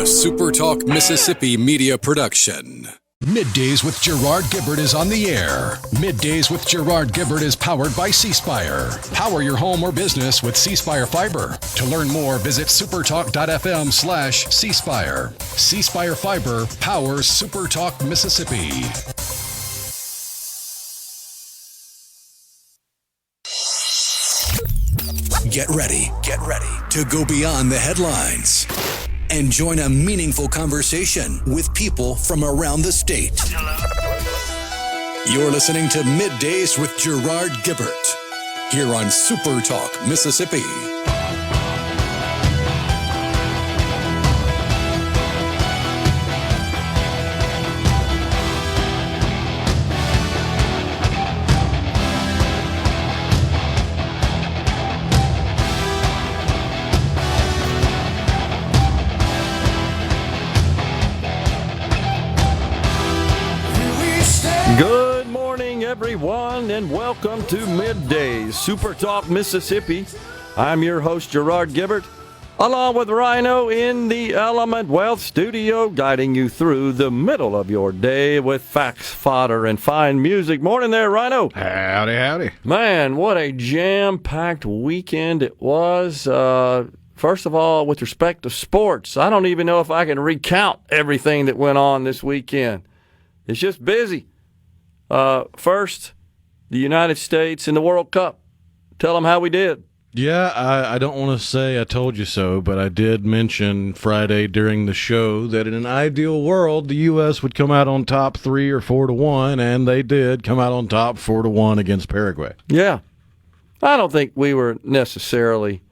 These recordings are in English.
SuperTalk Mississippi media production. MidDays with Gerard Gibert is on the air. MidDays with Gerard Gibert is powered by C Spire. Power your home or business with C Spire Fiber. To learn more, visit supertalk.fm/C Spire. C Spire Fiber powers SuperTalk Mississippi. Get ready to go beyond the headlines and join a meaningful conversation with people from around the state. You're listening to MidDays with Gerard Gibert here on SuperTalk Mississippi. Good morning, everyone, and welcome to MidDays, SuperTalk Mississippi. I'm your host, Gerard Gibert, along with Rhino in the Element Wealth Studio, guiding you through the middle of your day with facts, fodder, and fine music. Morning there, Rhino. Howdy, howdy. Man, what a jam-packed weekend it was. First of all, with respect to sports, I don't even know if I can recount everything that went on this weekend. It's just busy. First, the United States in the World Cup. Tell them how we did. Yeah, I don't want to say I told you so, but I did mention Friday during the show that in an ideal world, the U.S. would come out on top 3 or 4-1, and they did come out on top 4-1 against Paraguay. Yeah. I don't think we were necessarily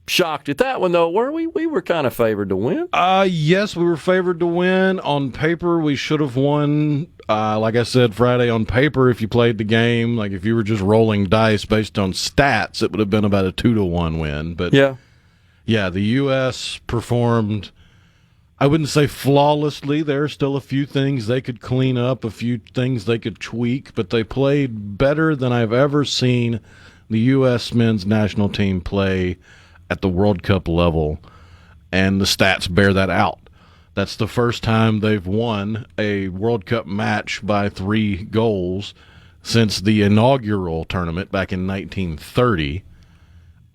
shocked at that one, though, were we? We were kind of favored to win. Yes, we were favored to win. On paper, we should have won. Like I said, Friday, on paper, if you played the game, like if you were just rolling dice based on stats, it would have been about a 2-1 win. But yeah, the U.S. performed, I wouldn't say flawlessly. There are still a few things they could clean up, a few things they could tweak, but they played better than I've ever seen the U.S. men's national team play at the World Cup level, and the stats bear that out. That's the first time they've won a World Cup match by 3 goals since the inaugural tournament back in 1930,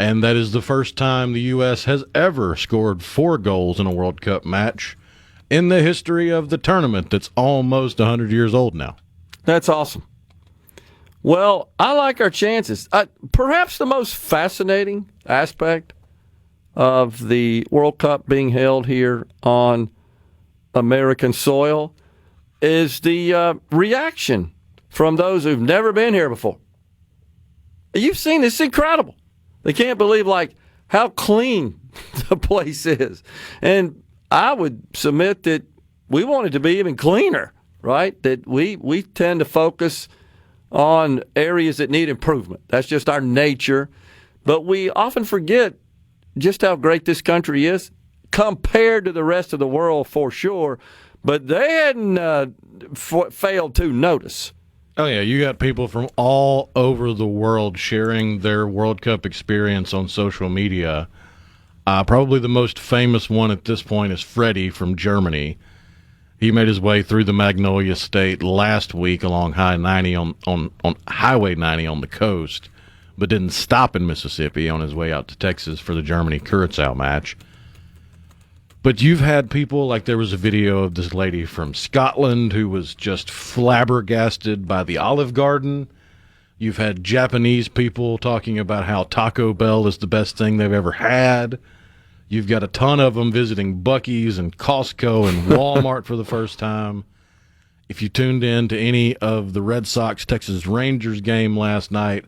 and that is the first time the U.S. has ever scored 4 goals in a World Cup match in the history of the tournament that's almost 100 years old now. That's awesome. Well, I like our chances. Perhaps the most fascinating aspect of the World Cup being held here on American soil is the reaction from those who've never been here before. You've seen this. It's incredible. They can't believe, like, how clean the place is. And I would submit that we want it to be even cleaner, right? That we tend to focus on areas that need improvement. That's just our nature. But we often forget just how great this country is compared to the rest of the world, for sure. But they hadn't failed to notice. Oh, yeah, you got people from all over the world sharing their World Cup experience on social media. Probably the most famous one at this point is Freddie from Germany. He made his way through the Magnolia State last week along on Highway 90 on the coast, but didn't stop in Mississippi on his way out to Texas for the Germany-Curacao match. But you've had people, like there was a video of this lady from Scotland who was just flabbergasted by the Olive Garden. You've had Japanese people talking about how Taco Bell is the best thing they've ever had. You've got a ton of them visiting Buc-ee's and Costco and Walmart for the first time. If you tuned in to any of the Red Sox-Texas Rangers game last night,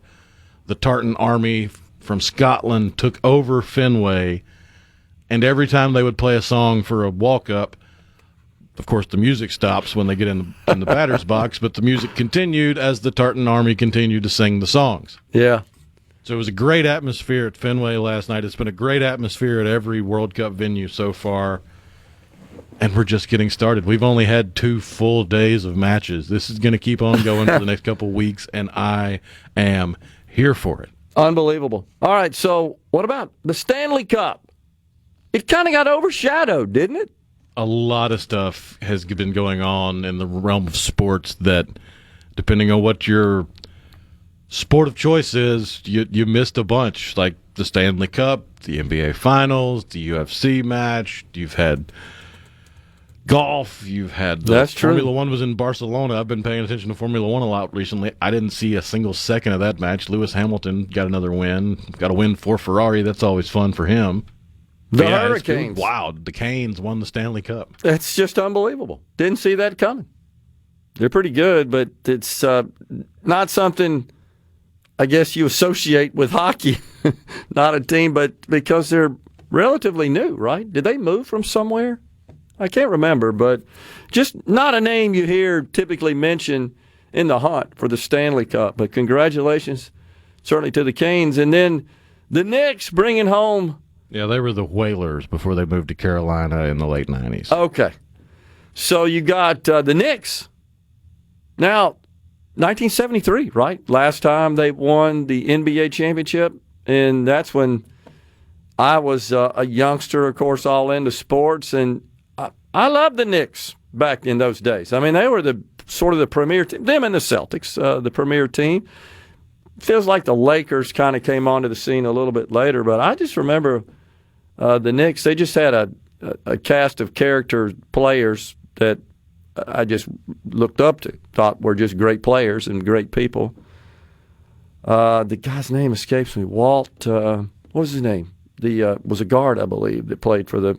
the Tartan Army from Scotland took over Fenway, and every time they would play a song for a walk-up, of course the music stops when they get in the batter's box, but the music continued as the Tartan Army continued to sing the songs. Yeah. So it was a great atmosphere at Fenway last night. It's been a great atmosphere at every World Cup venue so far, and we're just getting started. We've only had 2 full days of matches. This is going to keep on going for the next couple of weeks, and I am here for it. Unbelievable. All right, so what about the Stanley Cup? It kind of got overshadowed, didn't it? a lot of stuff has been going on in the realm of sports that, depending on what your sport of choice is, you missed a bunch, like the Stanley Cup, the NBA Finals, the UFC match. You've had golf. You've had That's true. Formula One was in Barcelona. I've been paying attention to Formula One a lot recently. I didn't see a single second of that match. Lewis Hamilton got another win. Got a win for Ferrari. That's always fun for him. The Yeah, it's Hurricanes. cool. Wow, the Canes won the Stanley Cup. It's just unbelievable. Didn't see that coming. They're pretty good, but it's not something I guess you associate with hockey. Not a team, but because they're relatively new, right? Did they move from somewhere? I can't remember, but just not a name you hear typically mentioned in the hunt for the Stanley Cup. But congratulations, certainly to the Canes. And then the Knicks bringing home. Yeah, they were the Whalers before they moved to Carolina in the late 90s. Okay. So you got the Knicks. Now, 1973, right? Last time they won the NBA championship. And that's when I was a youngster, of course, all into sports. And I loved the Knicks back in those days. I mean, they were the sort of the premier team. Them and the Celtics, the premier team. Feels like the Lakers kind of came onto the scene a little bit later. But I just remember the Knicks, they just had a cast of character players that I just looked up to, thought were just great players and great people. The guy's name escapes me. Walt, what was his name? Was a guard, I believe, that played for the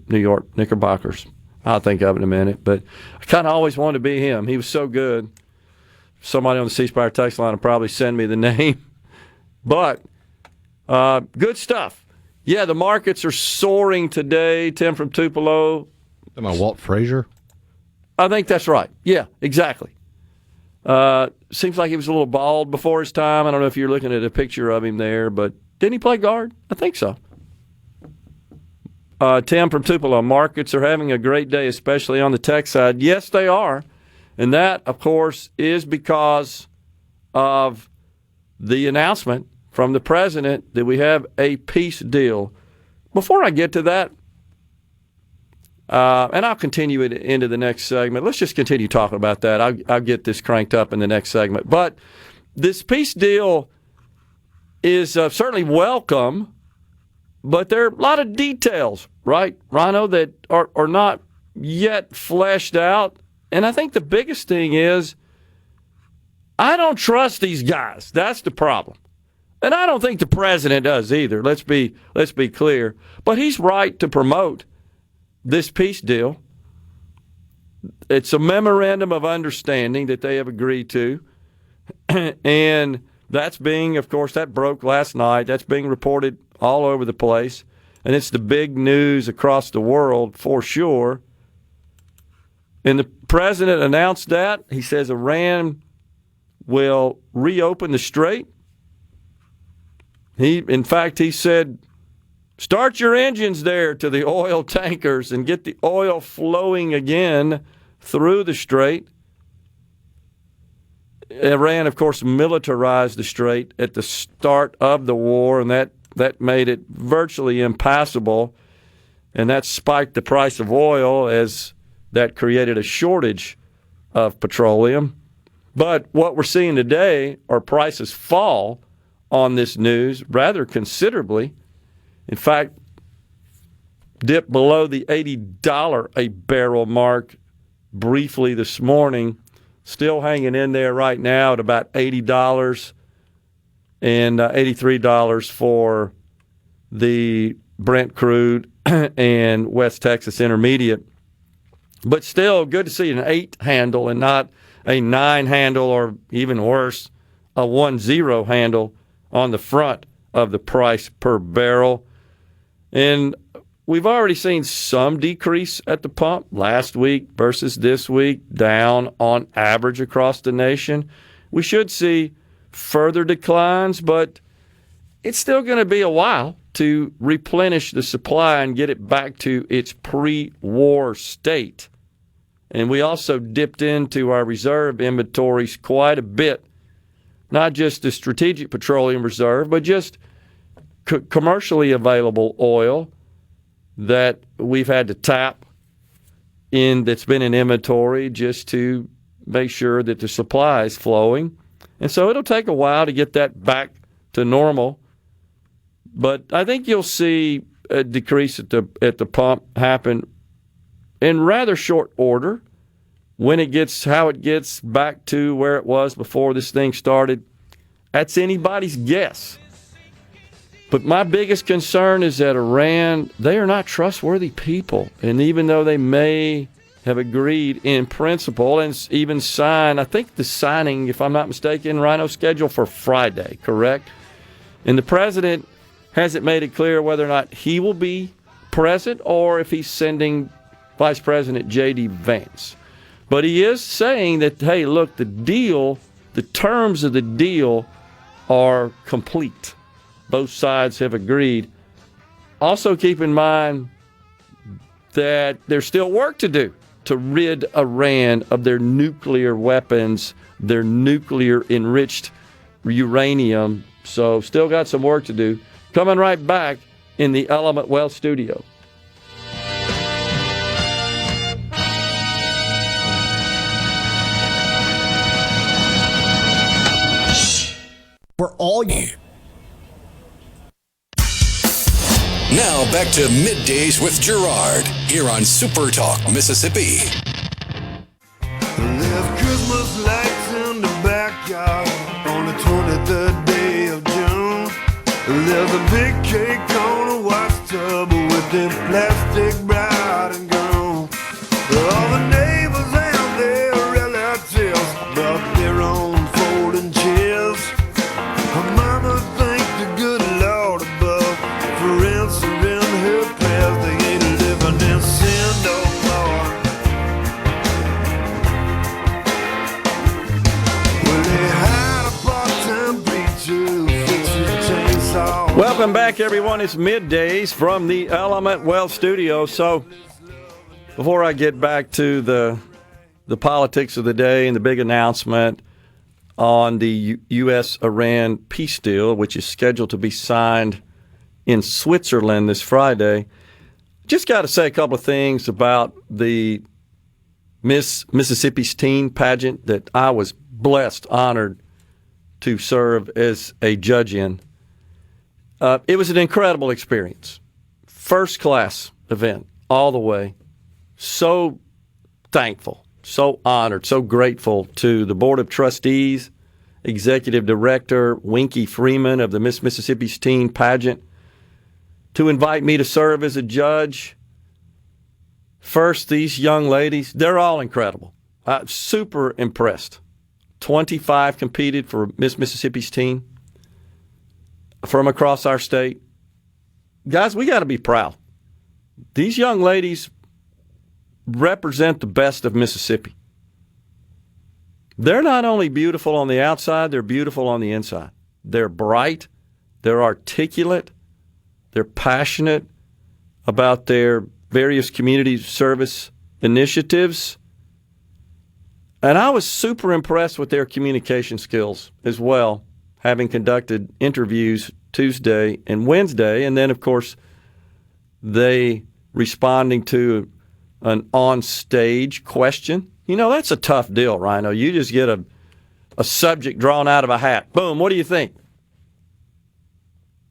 New York Knickerbockers. I'll think of it in a minute. But I kind of always wanted to be him. He was so good. Somebody on the C Spire text line will probably send me the name. But good stuff. Yeah, the markets are soaring today. Tim from Tupelo. Am I Walt Frazier? I think that's right. Yeah, exactly. Seems like he was a little bald before his time. I don't know if you're looking at a picture of him there, but didn't he play guard? I think so. Tim from Tupelo, markets are having a great day, especially on the tech side. Yes, they are. And that, of course, is because of the announcement from the president that we have a peace deal. Before I get to that, and I'll continue it into the next segment. Let's just continue talking about that. I'll get this cranked up in the next segment. But this peace deal is certainly welcome, but there are a lot of details, right, Rhino, that are not yet fleshed out. And I think the biggest thing is I don't trust these guys. That's the problem. And I don't think the president does either. Let's be clear. But he's right to promote this peace deal. It's a memorandum of understanding that they have agreed to. And that's being, of course, that broke last night. That's being reported all over the place. And it's the big news across the world for sure. And the president announced that. He says Iran will reopen the strait. In fact, he said, start your engines there to the oil tankers and get the oil flowing again through the strait. Iran, of course, militarized the strait at the start of the war, and that made it virtually impassable, and that spiked the price of oil as that created a shortage of petroleum. But what we're seeing today are prices fall on this news rather considerably. In fact, dipped below the $80 a barrel mark briefly this morning, still hanging in there right now at about $80 and $83 for the Brent crude and West Texas Intermediate. But still good to see an 8 handle and not a 9 handle or even worse, a 1-0 handle on the front of the price per barrel. And we've already seen some decrease at the pump last week versus this week, down on average across the nation. We should see further declines, but it's still going to be a while to replenish the supply and get it back to its pre-war state. And we also dipped into our reserve inventories quite a bit, not just the strategic petroleum reserve, but just commercially available oil. that we've had to tap that's been in inventory just to make sure that the supply is flowing. And so it'll take a while to get that back to normal. But I think you'll see a decrease at the pump happen in rather short order. When it gets back to where it was before this thing started, that's anybody's guess. But my biggest concern is that Iran, they are not trustworthy people. And even though they may have agreed in principle and even signed, I think the signing, if I'm not mistaken, Rhino, scheduled for Friday, correct? And the president hasn't made it clear whether or not he will be present or if he's sending Vice President J.D. Vance. But he is saying that, hey, look, the terms of the deal are complete. Both sides have agreed. Also keep in mind that there's still work to do to rid Iran of their nuclear weapons, their nuclear-enriched uranium. So still got some work to do. Coming right back in the Element Wealth studio. For all you. Now back to Middays with Gerard here on SuperTalk Mississippi. There's Christmas lights in the backyard on the 23rd day of June. There's a big cake on a wax tub with them plastic bride and groom. All the neighbors and their relatives brought their own folding chairs. Her mama thanked the good Lord above for answering her prayers. They ain't living in sin no more. Well, they had a part-time preacher who fixes chainsaws. Welcome back, everyone. It's Middays from the Element Wealth studio. So before I get back to the politics of the day and the big announcement on the U.S.-Iran peace deal, which is scheduled to be signed in Switzerland this Friday, just got to say a couple of things about the Miss Mississippi's teen pageant that I was blessed, honored to serve as a judge in. It was an incredible experience. First-class event all the way. So thankful, so honored, so grateful to the Board of Trustees, Executive Director Winky Freeman of the Miss Mississippi's teen pageant, to invite me to serve as a judge. First, these young ladies, they're all incredible. Super impressed. 25 competed for Miss Mississippi's teen from across our state. Guys, we got to be proud. These young ladies represent the best of Mississippi. They're not only beautiful on the outside, they're beautiful on the inside. They're bright, they're articulate, they're passionate about their various community service initiatives. And I was super impressed with their communication skills as well, having conducted interviews Tuesday and Wednesday. And then, of course, they responding to an on-stage question. You know, that's a tough deal, Rhino. You just get a subject drawn out of a hat. Boom, what do you think?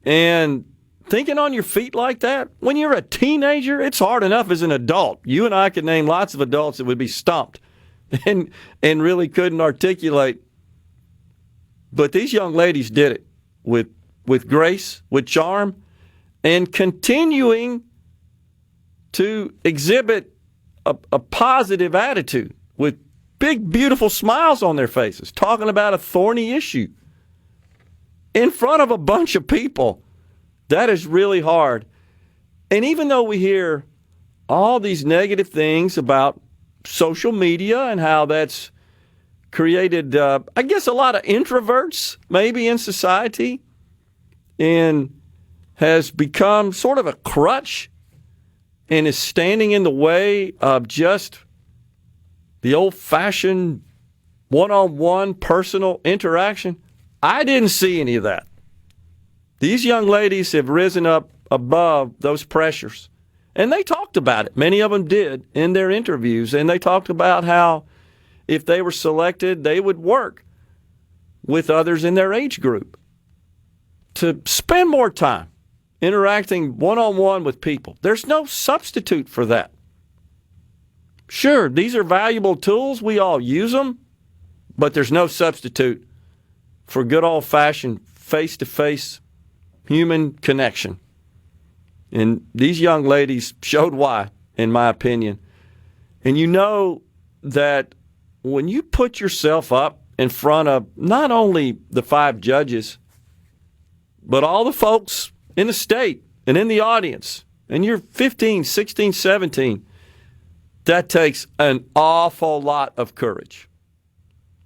And thinking on your feet like that, when you're a teenager, it's hard enough as an adult. You and I could name lots of adults that would be stumped and really couldn't articulate. But these young ladies did it with grace, with charm, and continuing to exhibit a positive attitude with big, beautiful smiles on their faces, talking about a thorny issue in front of a bunch of people. That is really hard. And even though we hear all these negative things about social media and how that's created, I guess, a lot of introverts maybe in society and has become sort of a crutch and is standing in the way of just the old-fashioned one-on-one personal interaction, I didn't see any of that. These young ladies have risen up above those pressures And they talked about it. Many of them did in their interviews. And they talked about how if they were selected, they would work with others in their age group to spend more time interacting one-on-one with people. There's no substitute for that. Sure, these are valuable tools. We all use them. But there's no substitute for good old-fashioned face-to-face human connection. And these young ladies showed why, in my opinion. And you know that when you put yourself up in front of not only the 5 judges, but all the folks in the state and in the audience, and you're 15, 16, 17, that takes an awful lot of courage.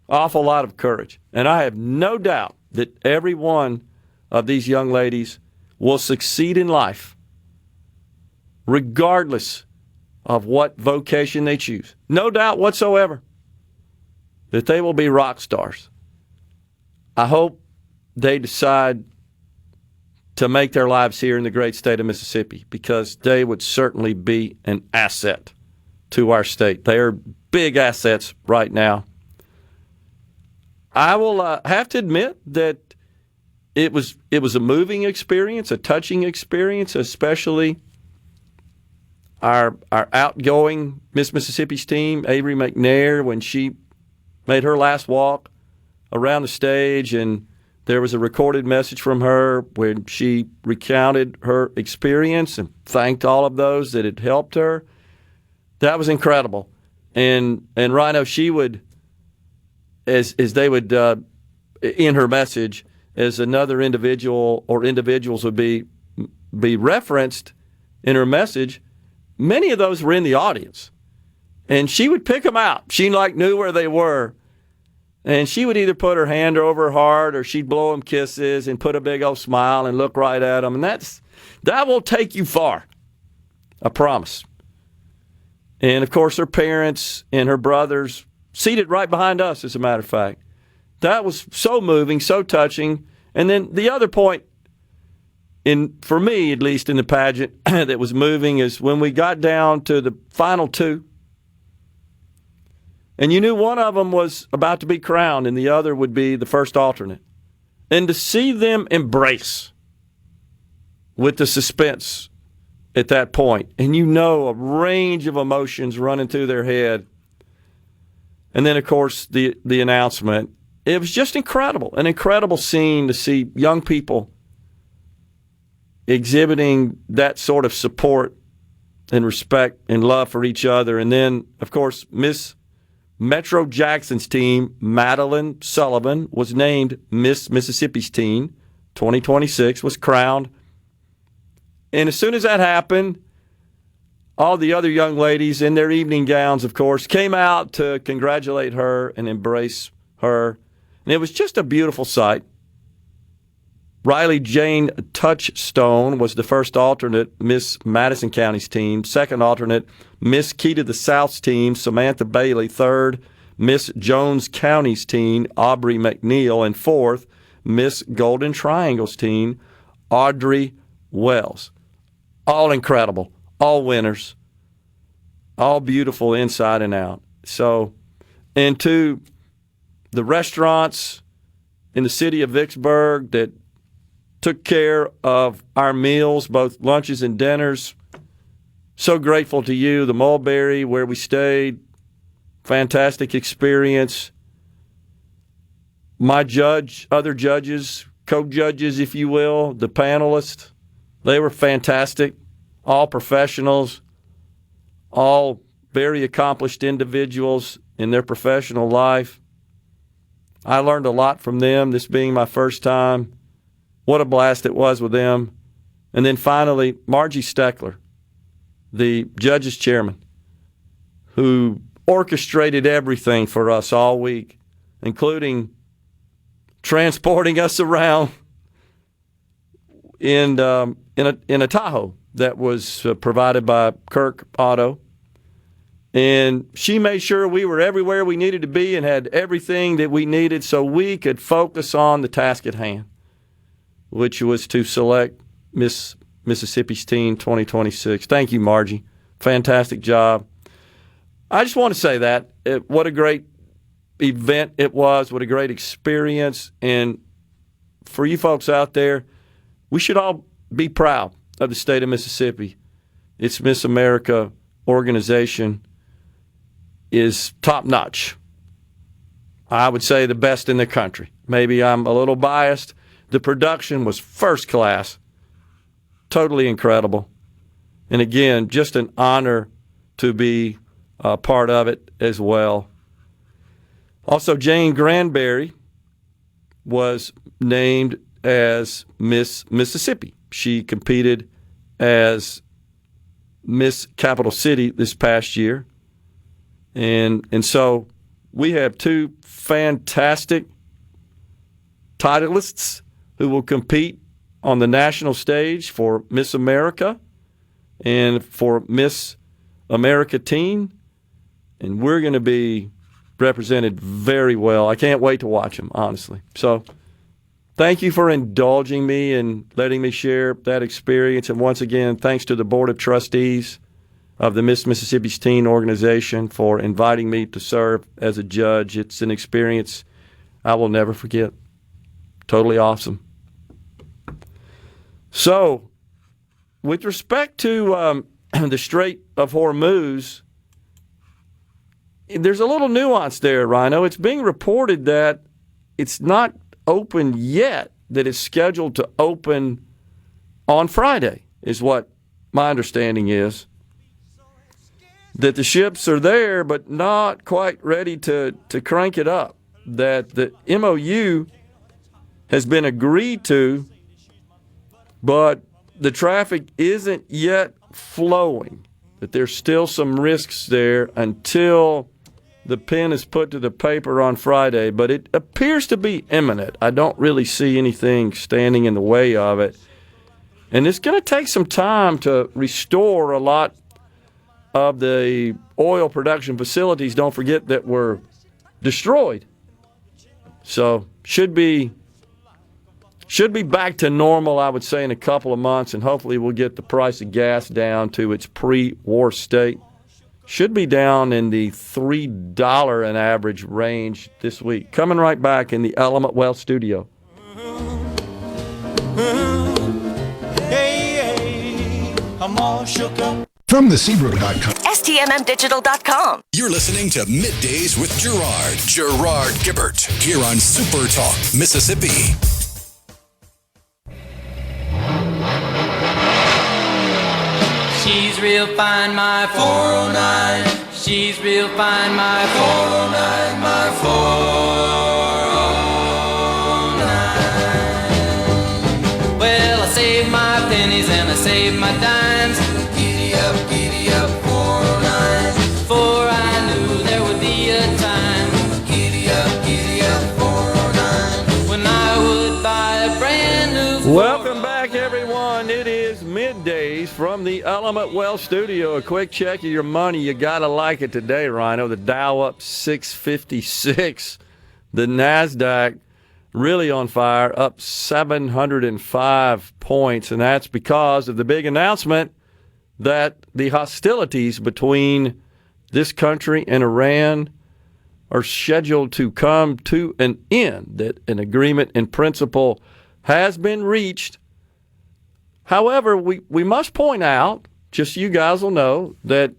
Awful lot of courage. And I have no doubt that every one of these young ladies will succeed in life, regardless of what vocation they choose. No doubt whatsoever that they will be rock stars. I hope they decide to make their lives here in the great state of Mississippi, because they would certainly be an asset to our state. They are big assets right now. I will have to admit that it was a moving experience, a touching experience, especially our outgoing Miss Mississippi's team, Avery McNair, when she made her last walk around the stage, and there was a recorded message from her when she recounted her experience and thanked all of those that had helped her. That was incredible. And Rhino, she would, as they would, in her message, as another individual or individuals would be referenced in her message, many of those were in the audience. And she would pick them out. She knew where they were. And she would either put her hand over her heart, or she'd blow them kisses and put a big old smile and look right at them. And that will take you far. I promise. And, of course, her parents and her brothers seated right behind us, as a matter of fact. That was so moving, so touching. And then the other point, for me at least in the pageant, that was moving is when we got down to the final 2. And you knew one of them was about to be crowned and the other would be the first alternate. And to see them embrace with the suspense at that point, and a range of emotions running through their head. And then, of course, the announcement. It was just incredible, an incredible scene to see young people exhibiting that sort of support and respect and love for each other. And then, of course, Miss Metro Jackson's team, Madeline Sullivan, was named Miss Mississippi's Teen 2026, was crowned. And as soon as that happened, all the other young ladies in their evening gowns, of course, came out to congratulate her and embrace her. And it was just a beautiful sight. Riley Jane Touchstone was the first alternate Miss Madison County's team. Second alternate, Miss Key to the South's team, Samantha Bailey. Third, Miss Jones County's team, Aubrey McNeil. And fourth, Miss Golden Triangle's team, Audrey Wells. All incredible, all winners, all beautiful inside and out. So, and to the restaurants in the city of Vicksburg that took care of our meals, both lunches and dinners. So grateful to you. The Mulberry, where we stayed, fantastic experience. My other judges, co-judges, if you will, the panelists, they were fantastic. All professionals, all very accomplished individuals in their professional life. I learned a lot from them, this being my first time. What a blast it was with them. And then finally, Margie Steckler, the judges chairman, who orchestrated everything for us all week, including transporting us around in a Tahoe that was provided by Kirk Auto. And she made sure we were everywhere we needed to be and had everything that we needed so we could focus on the task at hand, which was to select Miss Mississippi's Team 2026. Thank you, Margie. Fantastic job. I just want to say that. What a great event it was. What a great experience. And for you folks out there, we should all be proud of the state of Mississippi. Its Miss America organization is top-notch. I would say the best in the country. Maybe I'm a little biased. The production was first class. Totally incredible. And again, just an honor to be a part of it as well. Also, Jane Granberry was named as Miss Mississippi. She competed as Miss Capital City this past year. And so we have two fantastic titleists who will compete on the national stage for Miss America and for Miss America Teen. And we're going to be represented very well. I can't wait to watch them, honestly. So thank you for indulging me and letting me share that experience. And once again, thanks to the Board of Trustees of the Miss Mississippi's Teen organization for inviting me to serve as a judge. It's an experience I will never forget. Totally awesome. So, with respect to the Strait of Hormuz, there's a little nuance there, Rhino. It's being reported that it's not open yet, that it's scheduled to open on Friday, is what my understanding is. That the ships are there, but not quite ready to crank it up. That the MOU has been agreed to, but the traffic isn't yet flowing. That there's still some risks there until the pen is put to the paper on Friday, but it appears to be imminent. I don't really see anything standing in the way of it. And it's going to take some time to restore a lot of the oil production facilities, don't forget, that were destroyed. So should be back to normal, I would say, in a couple of months, and hopefully we'll get the price of gas down to its pre-war state. Should be down in the $3 an average range this week. Coming right back in the Element Wealth studio. Hey, I'm all shook up. From the Seabrook.com. STMMdigital.com. You're listening to Middays with Gerard Gibert, here on SuperTalk, Mississippi. She's real fine, my 409. She's real fine, my 409, my 409. Well, I saved my pennies and I saved my dimes. Giddy up, 409. For I knew there would be a time. Giddy up, 409. When I would buy a brand new 409. Welcome back, everyone. It is Middays from the Element Wealth studio. A quick check of your money. You got to like it today, Rhino. The Dow up 656. The NASDAQ really on fire, up 705 points. And that's because of the big announcement that the hostilities between this country and Iran are scheduled to come to an end, that an agreement in principle has been reached. However, we must point out, just so you guys will know, that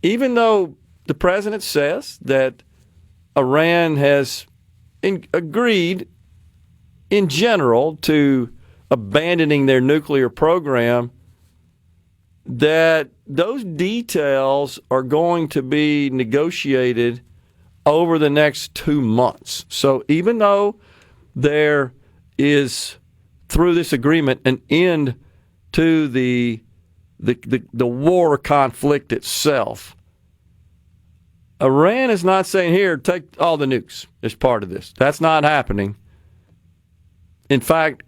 even though the president says that Iran has agreed in general to abandoning their nuclear program, that those details are going to be negotiated over the next 2 months. So even though there is, through this agreement, an end to the war conflict itself, Iran is not saying, here, take all the nukes as part of this. That's not happening. In fact,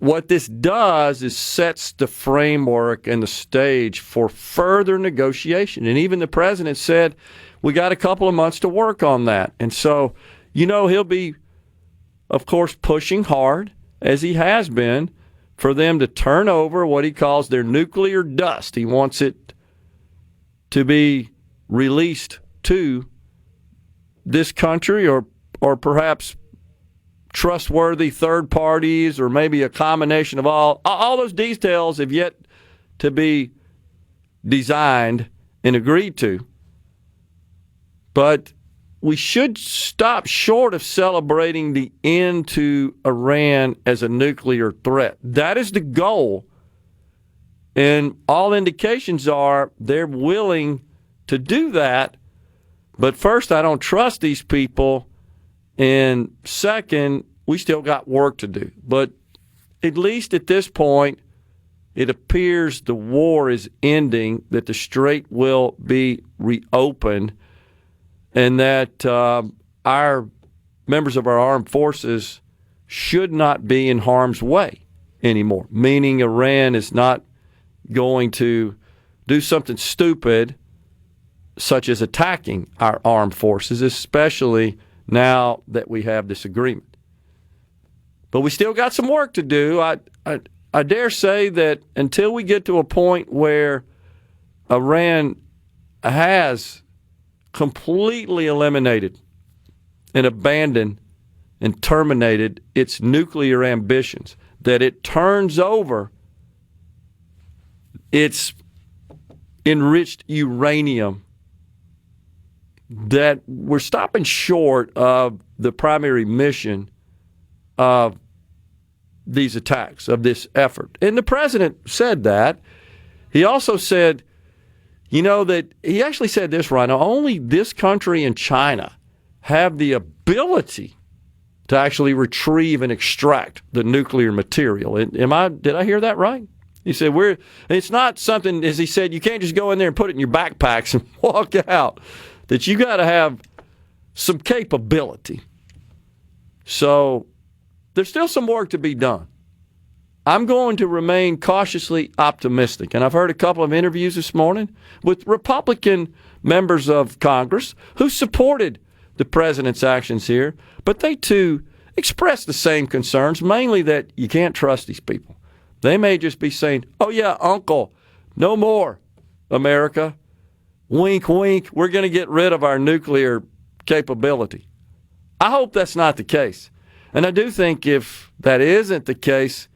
what this does is sets the framework and the stage for further negotiation. And even the president said, we got a couple of months to work on that. And so, he'll be, of course, pushing hard, as he has been, for them to turn over what he calls their nuclear dust. He wants it to be released to this country or perhaps trustworthy third parties or maybe a combination of all. All those details have yet to be designed and agreed to. But we should stop short of celebrating the end to Iran as a nuclear threat. That is the goal. And all indications are they're willing to do that. But first, I don't trust these people. And second, we still got work to do. But at least at this point, it appears the war is ending, that the strait will be reopened, and that our members of our armed forces should not be in harm's way anymore, meaning Iran is not going to do something stupid such as attacking our armed forces, especially now that we have this agreement. But we still got some work to do. I dare say that until we get to a point where Iran has completely eliminated and abandoned and terminated its nuclear ambitions, that it turns over its enriched uranium, that we're stopping short of the primary mission of these attacks, of this effort. And the president said that. He also said, that he actually said this, Rhino, only this country and China have the ability to actually retrieve and extract the nuclear material. Did I hear that right? He said, it's not something, as he said, you can't just go in there and put it in your backpacks and walk out, that you got to have some capability. So there's still some work to be done. I'm going to remain cautiously optimistic. And I've heard a couple of interviews this morning with Republican members of Congress who supported the president's actions here, but they too expressed the same concerns, mainly that you can't trust these people. They may just be saying, oh yeah, uncle, no more, America. Wink, wink, we're going to get rid of our nuclear capability. I hope that's not the case. And I do think if that isn't the case,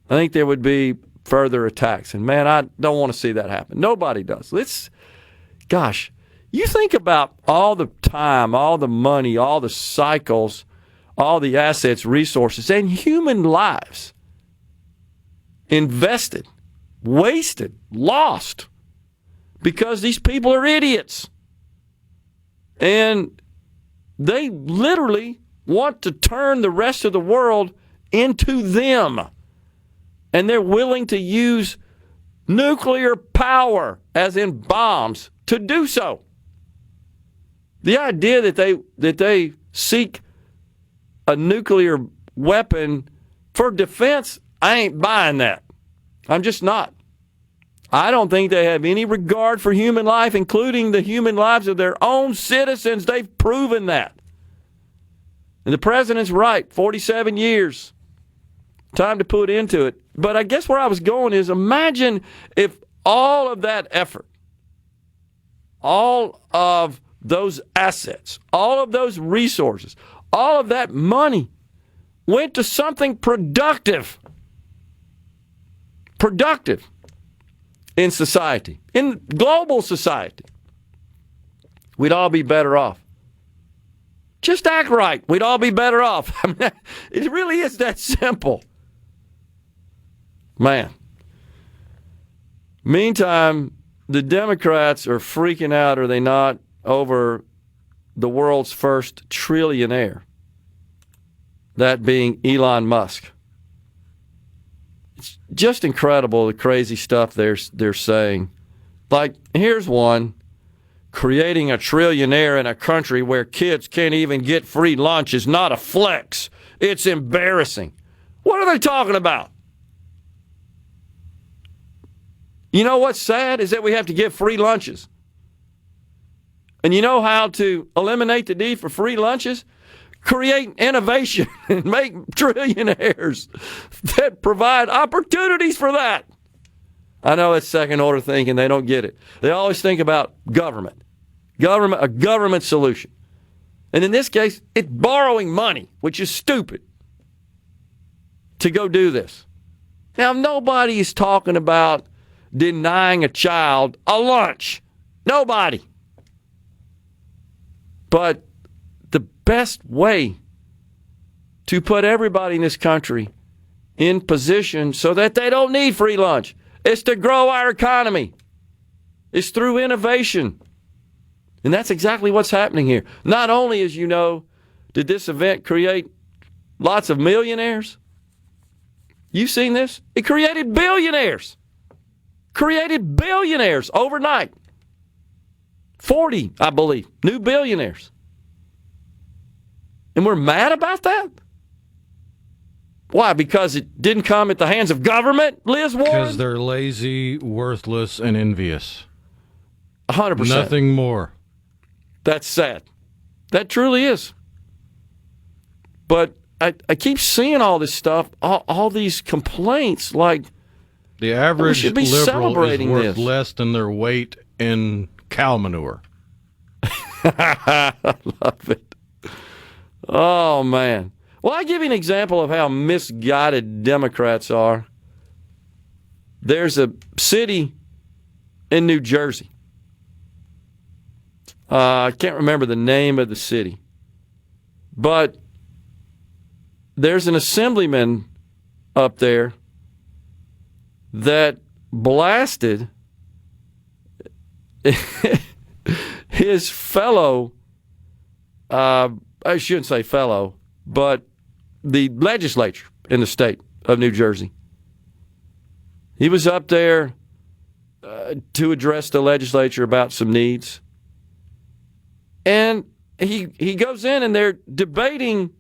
I think there would be further attacks. And, man, I don't want to see that happen. Nobody does. Gosh, you think about all the time, all the money, all the cycles, all the assets, resources, and human lives invested, wasted, lost, because these people are idiots. And they literally want to turn the rest of the world into them. And they're willing to use nuclear power, as in bombs, to do so. The idea that they seek a nuclear weapon for defense, I ain't buying that. I'm just not. I don't think they have any regard for human life, including the human lives of their own citizens. They've proven that. And the president's right, 47 years. Time to put into it. But I guess where I was going is, imagine if all of that effort, all of those assets, all of those resources, all of that money went to something productive in society, in global society. We'd all be better off. Just act right. We'd all be better off. I mean, it really is that simple. Man. Meantime, the Democrats are freaking out, are they not, over the world's first trillionaire, that being Elon Musk. It's just incredible, the crazy stuff they're saying. Like, here's one, creating a trillionaire in a country where kids can't even get free lunch is not a flex. It's embarrassing. What are they talking about? You know what's sad is that we have to give free lunches. And you know how to eliminate the need for free lunches? create innovation and make trillionaires that provide opportunities for that. I know it's second-order thinking. They don't get it. They always think about government, a government solution. And in this case, it's borrowing money, which is stupid, to go do this. Now, nobody is talking about denying a child a lunch. Nobody. But the best way to put everybody in this country in position so that they don't need free lunch is to grow our economy. It's through innovation. And that's exactly what's happening here. Not only, as you know, did this event create lots of millionaires. You've seen this? It created billionaires. Created billionaires overnight. 40, I believe, new billionaires. And we're mad about that? Why? Because it didn't come at the hands of government, Liz Warren? Because they're lazy, worthless, and envious. 100%. Nothing more. That's sad. That truly is. But I keep seeing all this stuff, all these complaints, like the average should be liberal celebrating is worth this. less than their weight in cow manure. I love it. Oh, man. Well, I'll give you an example of how misguided Democrats are. There's a city in New Jersey. I can't remember the name of the city. But there's an assemblyman up there that blasted his fellow, I shouldn't say fellow, but the legislature in the state of New Jersey. He was up there to address the legislature about some needs. And he goes in and they're debating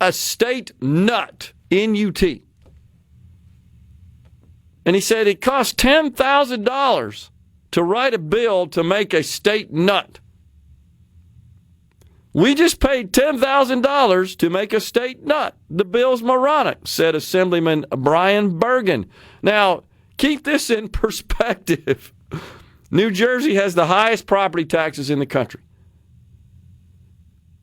a state nut, N-U-T. And he said it cost $10,000 to write a bill to make a state nut. We just paid $10,000 to make a state nut. The bill's moronic, said Assemblyman Brian Bergen. Now, keep this in perspective. New Jersey has the highest property taxes in the country.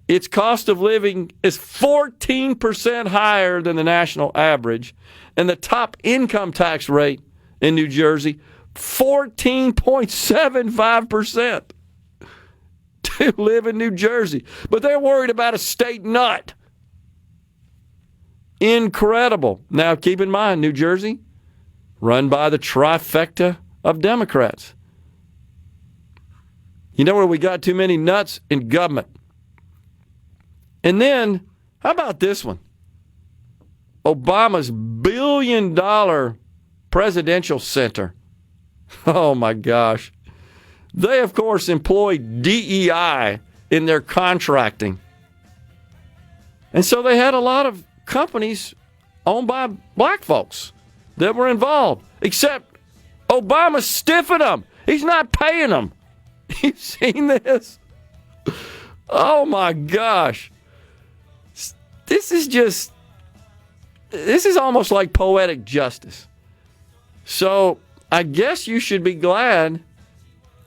Its cost of living is 14% higher than the national average, and the top income tax rate in New Jersey, 14.75% to live in New Jersey. But they're worried about a state nut. Incredible. Now, keep in mind, New Jersey, run by the trifecta of Democrats. You know where we got too many nuts? In government. And then, how about this one? Obama's $1 billion presidential center. Oh, my gosh. They, of course, employ DEI in their contracting. And so they had a lot of companies owned by black folks that were involved, except Obama's stiffing them. He's not paying them. You've seen this? Oh, my gosh. This is almost like poetic justice. So I guess you should be glad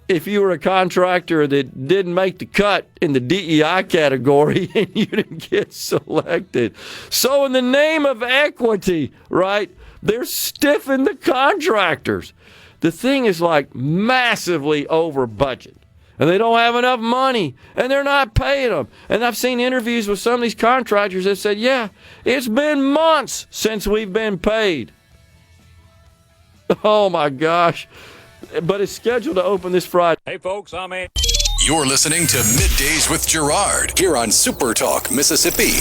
if you were a contractor that didn't make the cut in the DEI category and you didn't get selected. So in the name of equity, right, they're stiffing the contractors. The thing is like massively over budget. And they don't have enough money, and they're not paying them. And I've seen interviews with some of these contractors that said, yeah, it's been months since we've been paid. Oh, my gosh. But it's scheduled to open this Friday. Hey, folks, I'm Andy. You're listening to Middays with Gerard here on SuperTalk, Mississippi.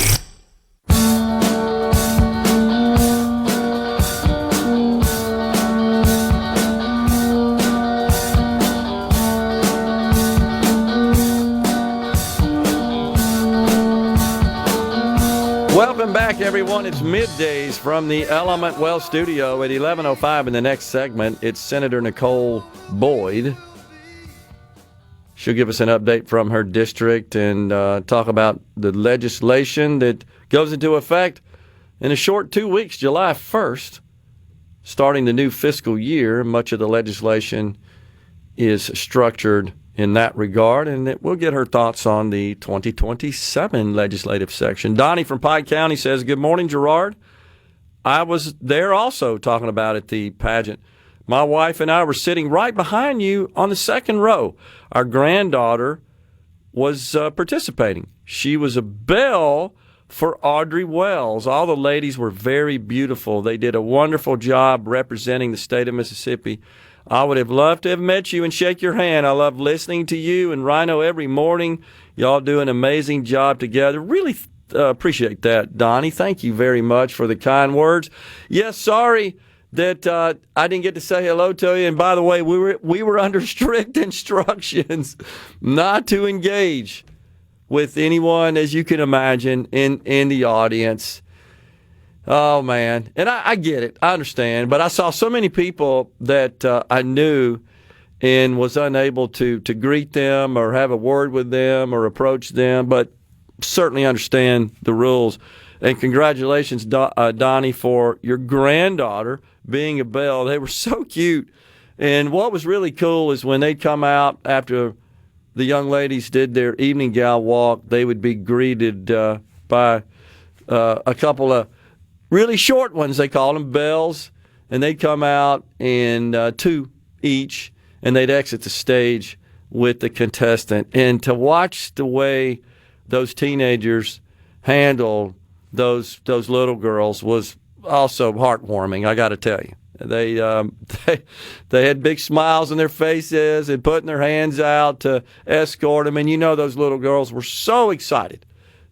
Welcome back, everyone. It's Middays from the Element Well studio at 11:05. In the next segment, it's Senator Nicole Boyd. She'll give us an update from her district and talk about the legislation that goes into effect in a short 2 weeks, July 1st, starting the new fiscal year. Much of the legislation is structured in that regard, and we'll get her thoughts on the 2027 legislative section. Donnie from Pike County says, good morning, Gerard. I was there also talking about it, the pageant. My wife and I were sitting right behind you on the second row. Our granddaughter was participating. She was a belle for Audrey Wells. All the ladies were very beautiful. They did a wonderful job representing the state of Mississippi. I would have loved to have met you and shake your hand. I love listening to you and Rhino every morning. Y'all do an amazing job together. Really appreciate that, Donnie. Thank you very much for the kind words. Yes, sorry that I didn't get to say hello to you. And by the way, we were under strict instructions not to engage with anyone, as you can imagine, in the audience. Oh, man. And I get it. I understand. But I saw so many people that I knew and was unable to greet them or have a word with them or approach them, but certainly understand the rules. And congratulations, Donnie, for your granddaughter being a belle. They were so cute. And what was really cool is when they'd come out after the young ladies did their evening gal walk, they would be greeted by a couple of really short ones, they call them bells, and they'd come out and two each, and they'd exit the stage with the contestant. And to watch the way those teenagers handled those little girls was also heartwarming, I got to tell you. They had big smiles on their faces and putting their hands out to escort them. And you know those little girls were so excited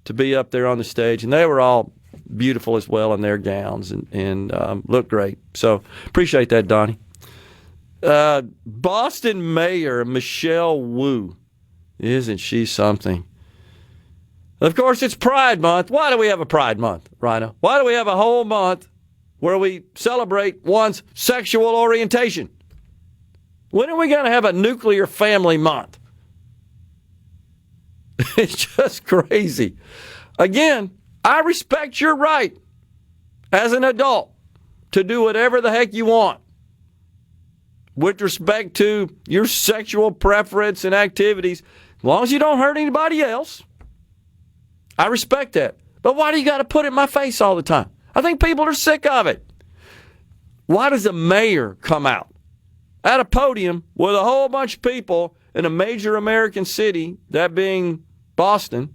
to be up there on the stage, and they were all beautiful as well in their gowns and looked great. So appreciate that, Donnie. Boston Mayor Michelle Wu, isn't she something? Of course, it's Pride Month. Why do we have a Pride Month, Rhino? Why do we have a whole month where we celebrate one's sexual orientation? When are we going to have a nuclear family month? It's just crazy. Again, I respect your right as an adult to do whatever the heck you want with respect to your sexual preference and activities, as long as you don't hurt anybody else. I respect that. But why do you got to put it in my face all the time? I think people are sick of it. Why does a mayor come out at a podium with a whole bunch of people in a major American city, that being Boston,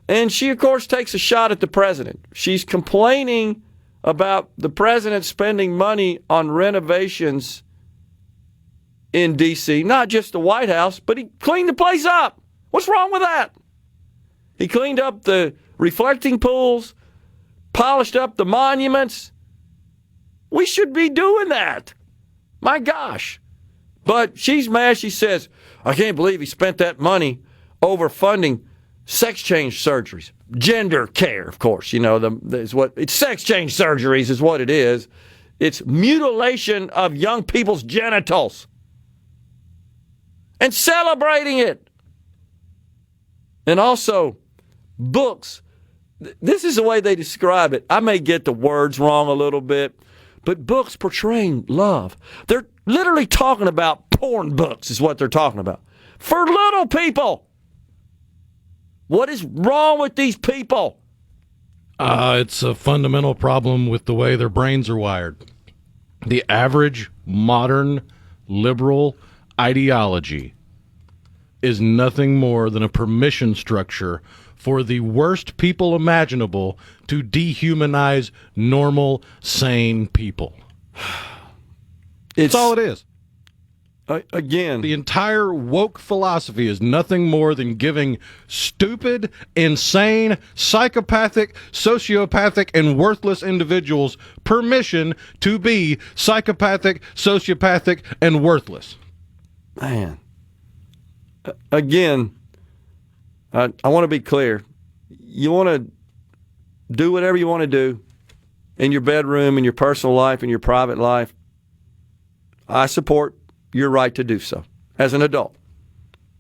and she, of course, takes a shot at the president? She's complaining about the president spending money on renovations in D.C., not just the White House, but he cleaned the place up. What's wrong with that? He cleaned up the reflecting pools, polished up the monuments. We should be doing that. My gosh. But she's mad. She says, I can't believe he spent that money over funding sex change surgeries. Gender care, of course. You know, it's sex change surgeries is what it is. It's mutilation of young people's genitals. And celebrating it. And also, books. This is the way they describe it. I may get the words wrong a little bit, but books portraying love. They're literally talking about porn books is what they're talking about. For little people. What is wrong with these people? It's a fundamental problem with the way their brains are wired. The average modern liberal ideology is nothing more than a permission structure for the worst people imaginable to dehumanize normal, sane people. That's all it is. Again, the entire woke philosophy is nothing more than giving stupid, insane, psychopathic, sociopathic, and worthless individuals permission to be psychopathic, sociopathic, and worthless. Man. Again, I want to be clear. You want to do whatever you want to do in your bedroom, in your personal life, in your private life. I support your right to do so as an adult.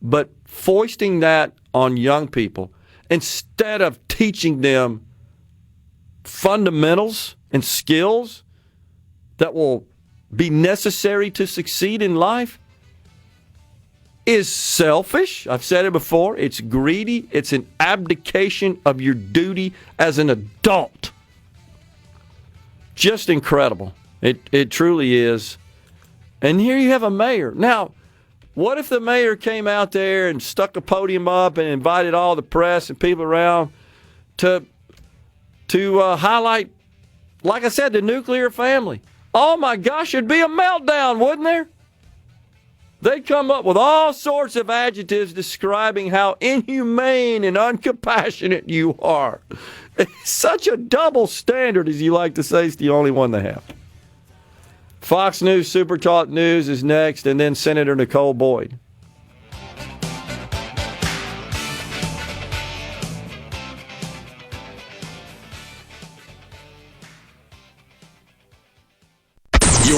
but foisting that on young people instead of teaching them fundamentals and skills that will be necessary to succeed in life is selfish. I've said it before. It's greedy. It's an abdication of your duty as an adult. Just incredible. It truly is. And here you have a mayor. Now, what if the mayor came out there and stuck a podium up and invited all the press and people around to highlight, like I said, the nuclear family? Oh my gosh, it'd be a meltdown, wouldn't there? They'd come up with all sorts of adjectives describing how inhumane and uncompassionate you are. It's such a double standard, as you like to say. It's the only one they have. Fox News SuperTalk News is next, and then Senator Nicole Boyd.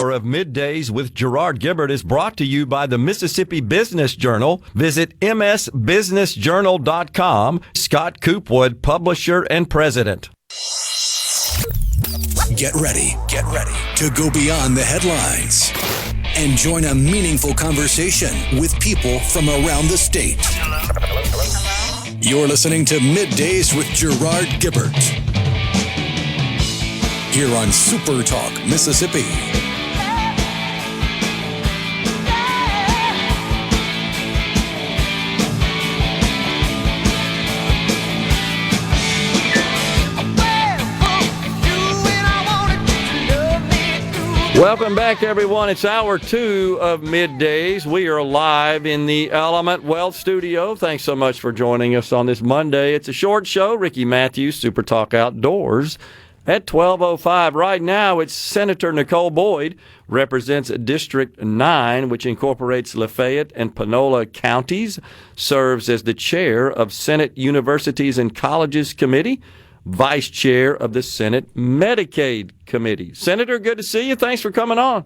Hour of Middays with Gerard Gibert is brought to you by the Mississippi Business Journal. Visit msbusinessjournal.com. Scott Coopwood, publisher and president. Get ready to go beyond the headlines and join a meaningful conversation with people from around the state. You're listening to Middays with Gerard Gibert here on SuperTalk, Mississippi. Welcome back, everyone. It's hour 2 of Middays. We are live in the Element Wealth Studio. Thanks so much for joining us on this Monday. It's a short show. Ricky Matthews, Super Talk Outdoors at 12:05. Right now, it's Senator Nicole Boyd, represents District 9, which incorporates Lafayette and Panola counties, serves as the chair of Senate Universities and Colleges Cmte, Vice Chair of the Senate Medicaid Committee. Senator, good to see you. Thanks for coming on.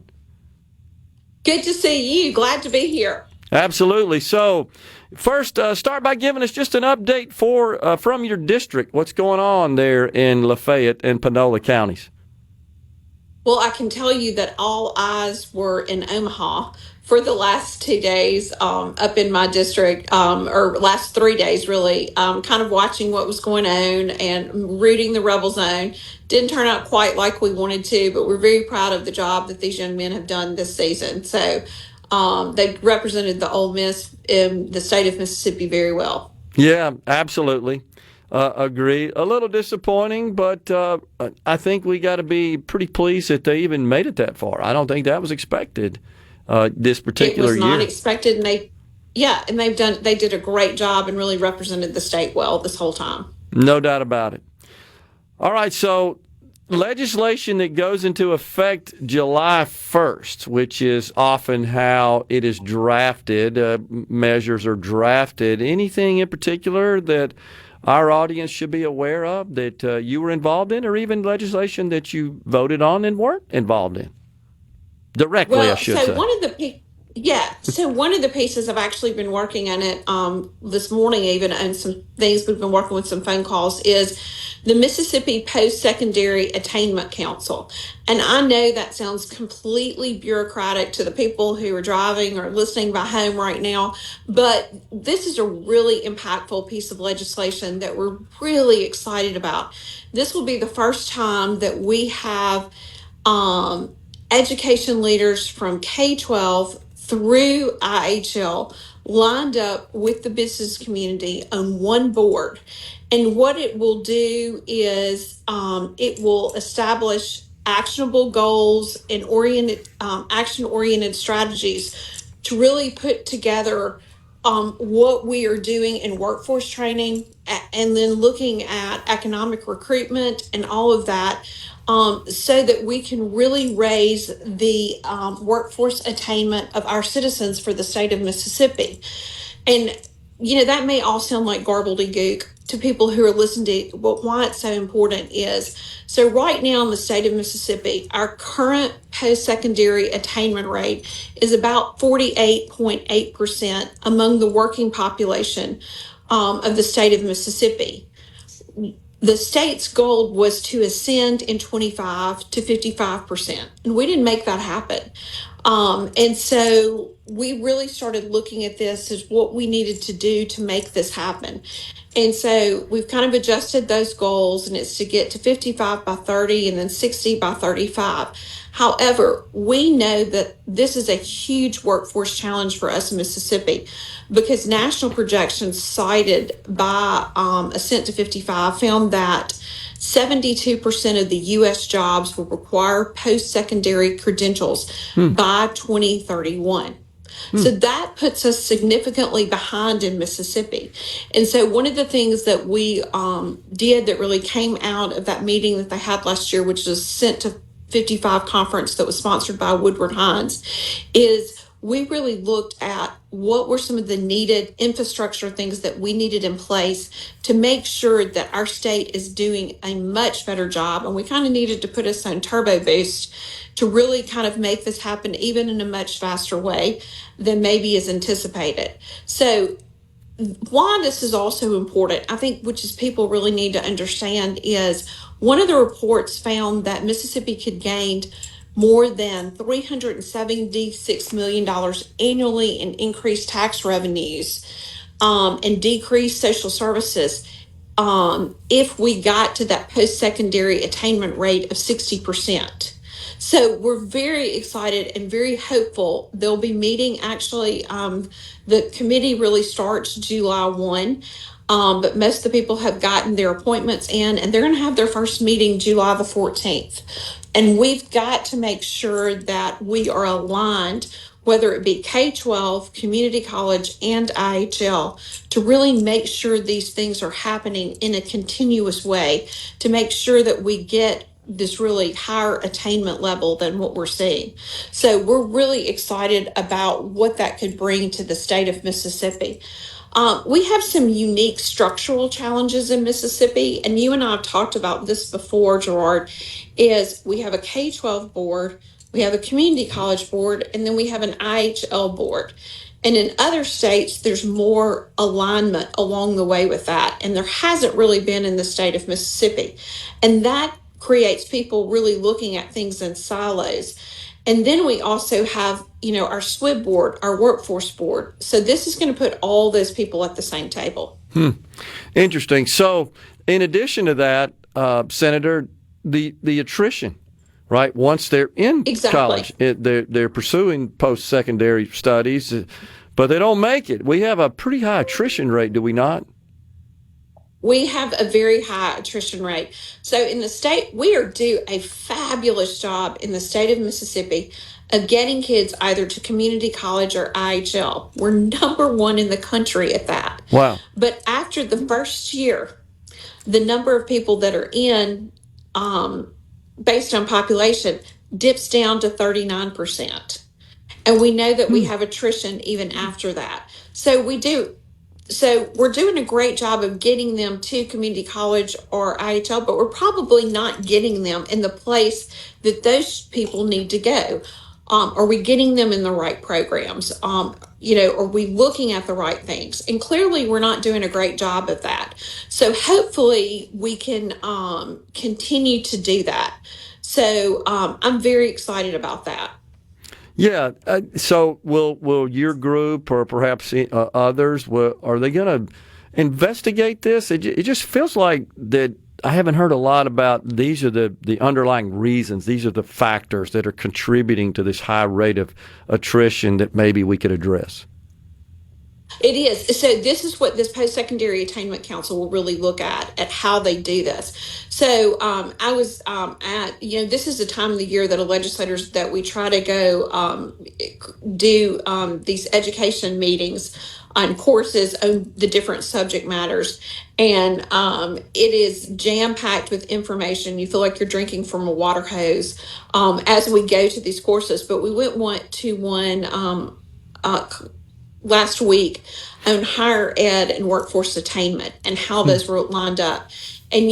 Good to see you. Glad to be here. Absolutely. So, first, start by giving us just an update from your district. What's going on there in Lafayette and Panola counties? Well, I can tell you that all eyes were in Omaha for the last 2 days up in my district, or last 3 days, really, kind of watching what was going on and rooting the rebel zone. Didn't turn out quite like we wanted to, but we're very proud of the job that these young men have done this season. So they represented the Ole Miss in the state of Mississippi very well. Yeah, absolutely. Agree. A little disappointing, but I think we got to be pretty pleased that they even made it that far. I don't think that was expected this particular year. It was not expected, and they did a great job and really represented the state well this whole time. No doubt about it. All right, so legislation that goes into effect July 1st, which is often how it is drafted, measures are drafted. Anything in particular that our audience should be aware of that you were involved in, or even legislation that you voted on and weren't involved in? Directly, I should say. So one of the pieces I've actually been working on it this morning, even, and some things we've been working with, some phone calls, is the Mississippi Post-Secondary Attainment Council. And I know that sounds completely bureaucratic to the people who are driving or listening by home right now, but this is a really impactful piece of legislation that we're really excited about. This will be the first time that we have education leaders from K-12 through IHL lined up with the business community on one board. And what it will do is it will establish actionable goals and action-oriented strategies to really put together what we are doing in workforce training, and then looking at economic recruitment and all of that, so that we can really raise the workforce attainment of our citizens for the state of Mississippi. And, that may all sound like gobbledygook, to people who are listening to why it's so important is, so right now in the state of Mississippi, our current post-secondary attainment rate is about 48.8% among the working population of the state of Mississippi. The state's goal was to ascend in 25 to 55%, and we didn't make that happen. And so we really started looking at this as what we needed to do to make this happen. And so we've kind of adjusted those goals, and it's to get to 55 by 30 and then 60 by 35. However, we know that this is a huge workforce challenge for us in Mississippi because national projections cited by Ascent to 55 found that 72% of the U.S. jobs will require post-secondary credentials by 2031. So that puts us significantly behind in Mississippi. And so one of the things that we did that really came out of that meeting that they had last year, which was Sent to 55 conference that was sponsored by Woodward Hines, is we really looked at what were some of the needed infrastructure things that we needed in place to make sure that our state is doing a much better job. And we kind of needed to put us on turbo boost to really kind of make this happen even in a much faster way than maybe is anticipated. So why this is also important, I think, which is people really need to understand, is one of the reports found that Mississippi could gain more than $376 million annually in increased tax revenues and decreased social services if we got to that post-secondary attainment rate of 60%. So we're very excited and very hopeful. They'll be meeting actually, the committee really starts July 1, but most of the people have gotten their appointments in, and they're going to have their first meeting July the 14th. And we've got to make sure that we are aligned, whether it be K-12, community college, and IHL, to really make sure these things are happening in a continuous way, to make sure that we get this really higher attainment level than what we're seeing. So we're really excited about what that could bring to the state of Mississippi. We have some unique structural challenges in Mississippi, and you and I have talked about this before, Gerard, is we have a K-12 board, we have a community college board, and then we have an IHL board. And in other states, there's more alignment along the way with that, and there hasn't really been in the state of Mississippi. And that creates people really looking at things in silos. And then we also have, our SWIB board, our workforce board. So this is going to put all those people at the same table. Interesting. So in addition to that, Senator, the attrition, right? Once they're in college, they're pursuing post-secondary studies, but they don't make it. We have a pretty high attrition rate, do we not? We have a very high attrition rate. So in the state, we are doing a fabulous job in the state of Mississippi of getting kids either to community college or IHL. We're number one in the country at that. Wow. But after the first year, the number of people that are in, based on population, dips down to 39%. And we know that we have attrition even after that. So we're doing a great job of getting them to community college or IHL, but we're probably not getting them in the place that those people need to go. Are we getting them in the right programs? Are we looking at the right things? And clearly we're not doing a great job of that. So hopefully we can continue to do that. So I'm very excited about that. Yeah. So will your group or perhaps others, are they going to investigate this? It just feels like that I haven't heard a lot about these are the underlying reasons. These are the factors that are contributing to this high rate of attrition that maybe we could address. It is. So this is what this Post-Secondary Attainment Council will really look at how they do this. So I was this is the time of the year that legislators that we try to go do these education meetings on courses on the different subject matters. And it is jam-packed with information. You feel like you're drinking from a water hose as we go to these courses. But we went to one last week on higher ed and workforce attainment and how those were lined up. And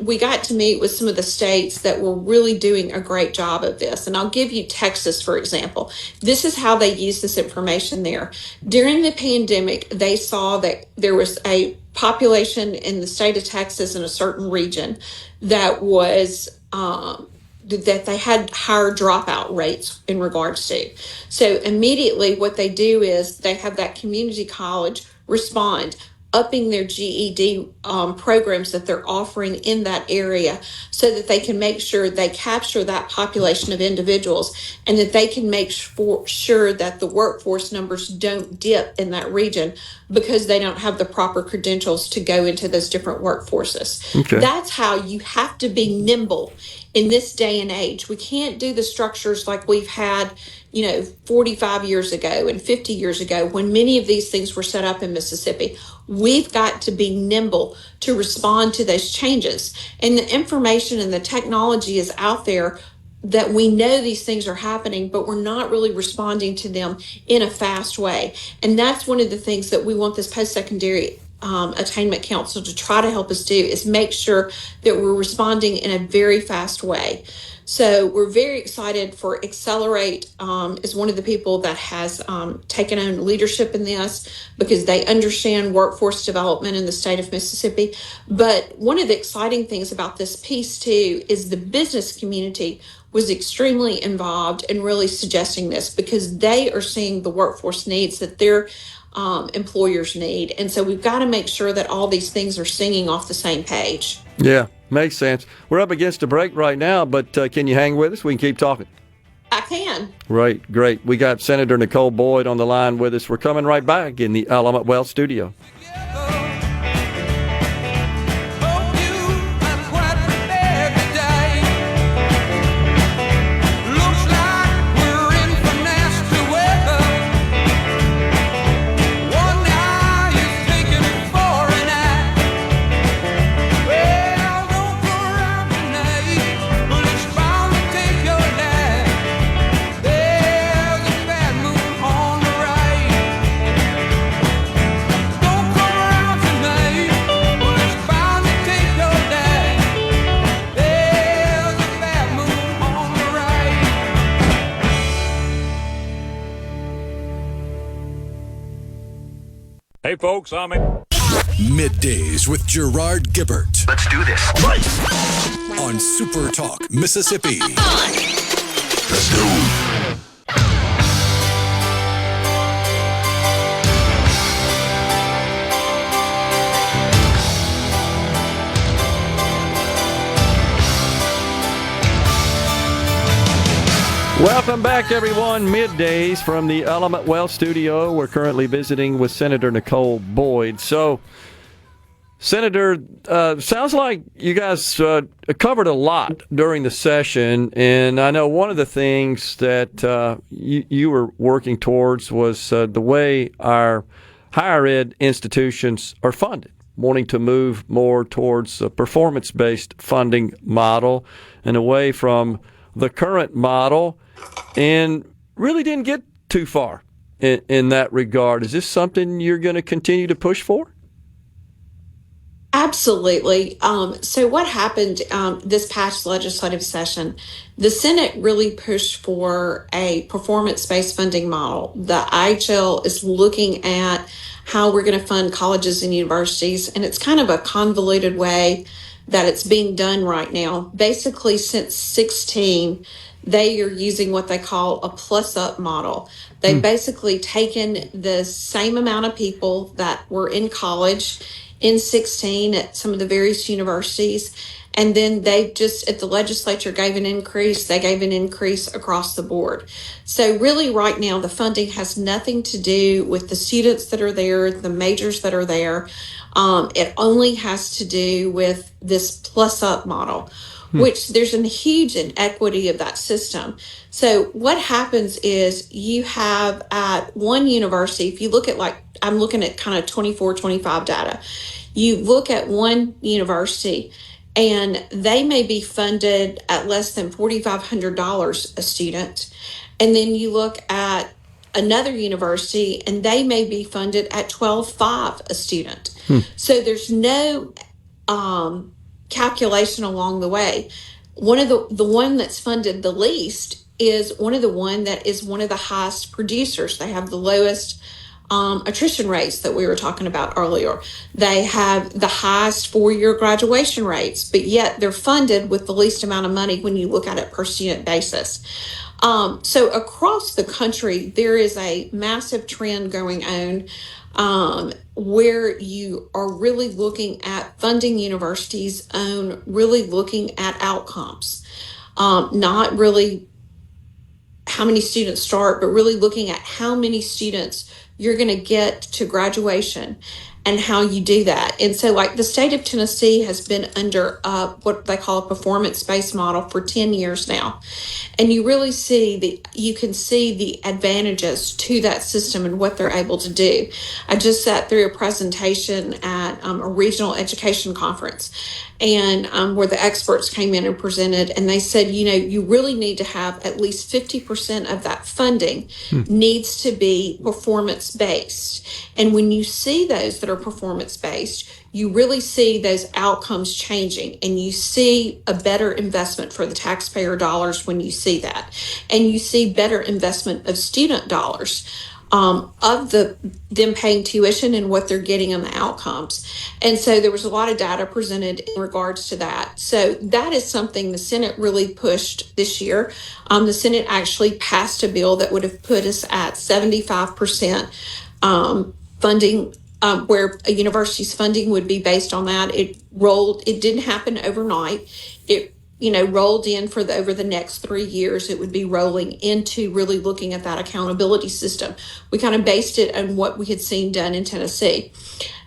we got to meet with some of the states that were really doing a great job of this. And I'll give you Texas, for example. This is how they use this information there. During the pandemic, they saw that there was a population in the state of Texas in a certain region that was, that they had higher dropout rates in regards to. So immediately what they do is they have that community college respond, upping their GED programs that they're offering in that area so that they can make sure they capture that population of individuals and that they can make sure that the workforce numbers don't dip in that region because they don't have the proper credentials to go into those different workforces. Okay. That's how you have to be nimble in this day and age. We can't do the structures like we've had 45 years ago and 50 years ago when many of these things were set up in Mississippi. We've got to be nimble to respond to those changes. And the information and the technology is out there that we know these things are happening, but we're not really responding to them in a fast way. And that's one of the things that we want this post-secondary Attainment Council to try to help us do, is make sure that we're responding in a very fast way. So we're very excited for Accelerate is one of the people that has taken on leadership in this because they understand workforce development in the state of Mississippi. But one of the exciting things about this piece too is the business community was extremely involved in really suggesting this because they are seeing the workforce needs that their employers need. And so we've got to make sure that all these things are singing off the same page. Yeah, makes sense. We're up against a break right now, but can you hang with us? We can keep talking. I can. Right, great. We got Senator Nicole Boyd on the line with us. We're coming right back in the Element Wealth studio. Hey, folks, I'm Middays with Gerard Gibert. Let's do this. On SuperTalk, Mississippi. Let's go. Welcome back, everyone. Middays from the Element Wealth studio. We're currently visiting with Senator Nicole Boyd. So, Senator, sounds like you guys covered a lot during the session, and I know one of the things that you were working towards was the way our higher ed institutions are funded, wanting to move more towards a performance-based funding model and away from the current model, and really didn't get too far in that regard. Is this something you're going to continue to push for? Absolutely. So what happened this past legislative session, the Senate really pushed for a performance-based funding model. The IHL is looking at how we're going to fund colleges and universities, and it's kind of a convoluted way that it's being done right now. Basically, since 16, they are using what they call a plus-up model. They've basically taken the same amount of people that were in college in 16 at some of the various universities, and then they just, at the legislature, gave an increase. They gave an increase across the board. So really right now, the funding has nothing to do with the students that are there, the majors that are there. It only has to do with this plus-up model, which there's a huge inequity of that system. So what happens is you have at one university, if you look at I'm looking at kind of 24, 25 data, you look at one university and they may be funded at less than $4,500 a student. And then you look at another university, and they may be funded at 12.5 a student. So there's no calculation along the way. One of the one that's funded the least is one of the highest producers. They have the lowest attrition rates that we were talking about earlier. They have the highest four-year graduation rates, but yet they're funded with the least amount of money when you look at it per student basis. So across the country, there is a massive trend going on where you are really looking at funding universities and really looking at outcomes, not really how many students start, but really looking at how many students you're going to get to graduation and how you do that. And so like the state of Tennessee has been under what they call a performance-based model for 10 years now. And you really you can see the advantages to that system and what they're able to do. I just sat through a presentation at a regional education conference, and where the experts came in and presented, and they said, you really need to have at least 50% of that funding needs to be performance-based. And when you see those that are performance-based, you really see those outcomes changing, and you see a better investment for the taxpayer dollars when you see that. And you see better investment of student dollars, of them paying tuition and what they're getting on the outcomes. And so there was a lot of data presented in regards to that. So that is something the Senate really pushed this year. The Senate actually passed a bill that would have put us at 75% funding, where a university's funding would be based on that. It didn't happen overnight. It rolled in over the next 3 years. It would be rolling into really looking at that accountability system. We kind of based it on what we had seen done in Tennessee.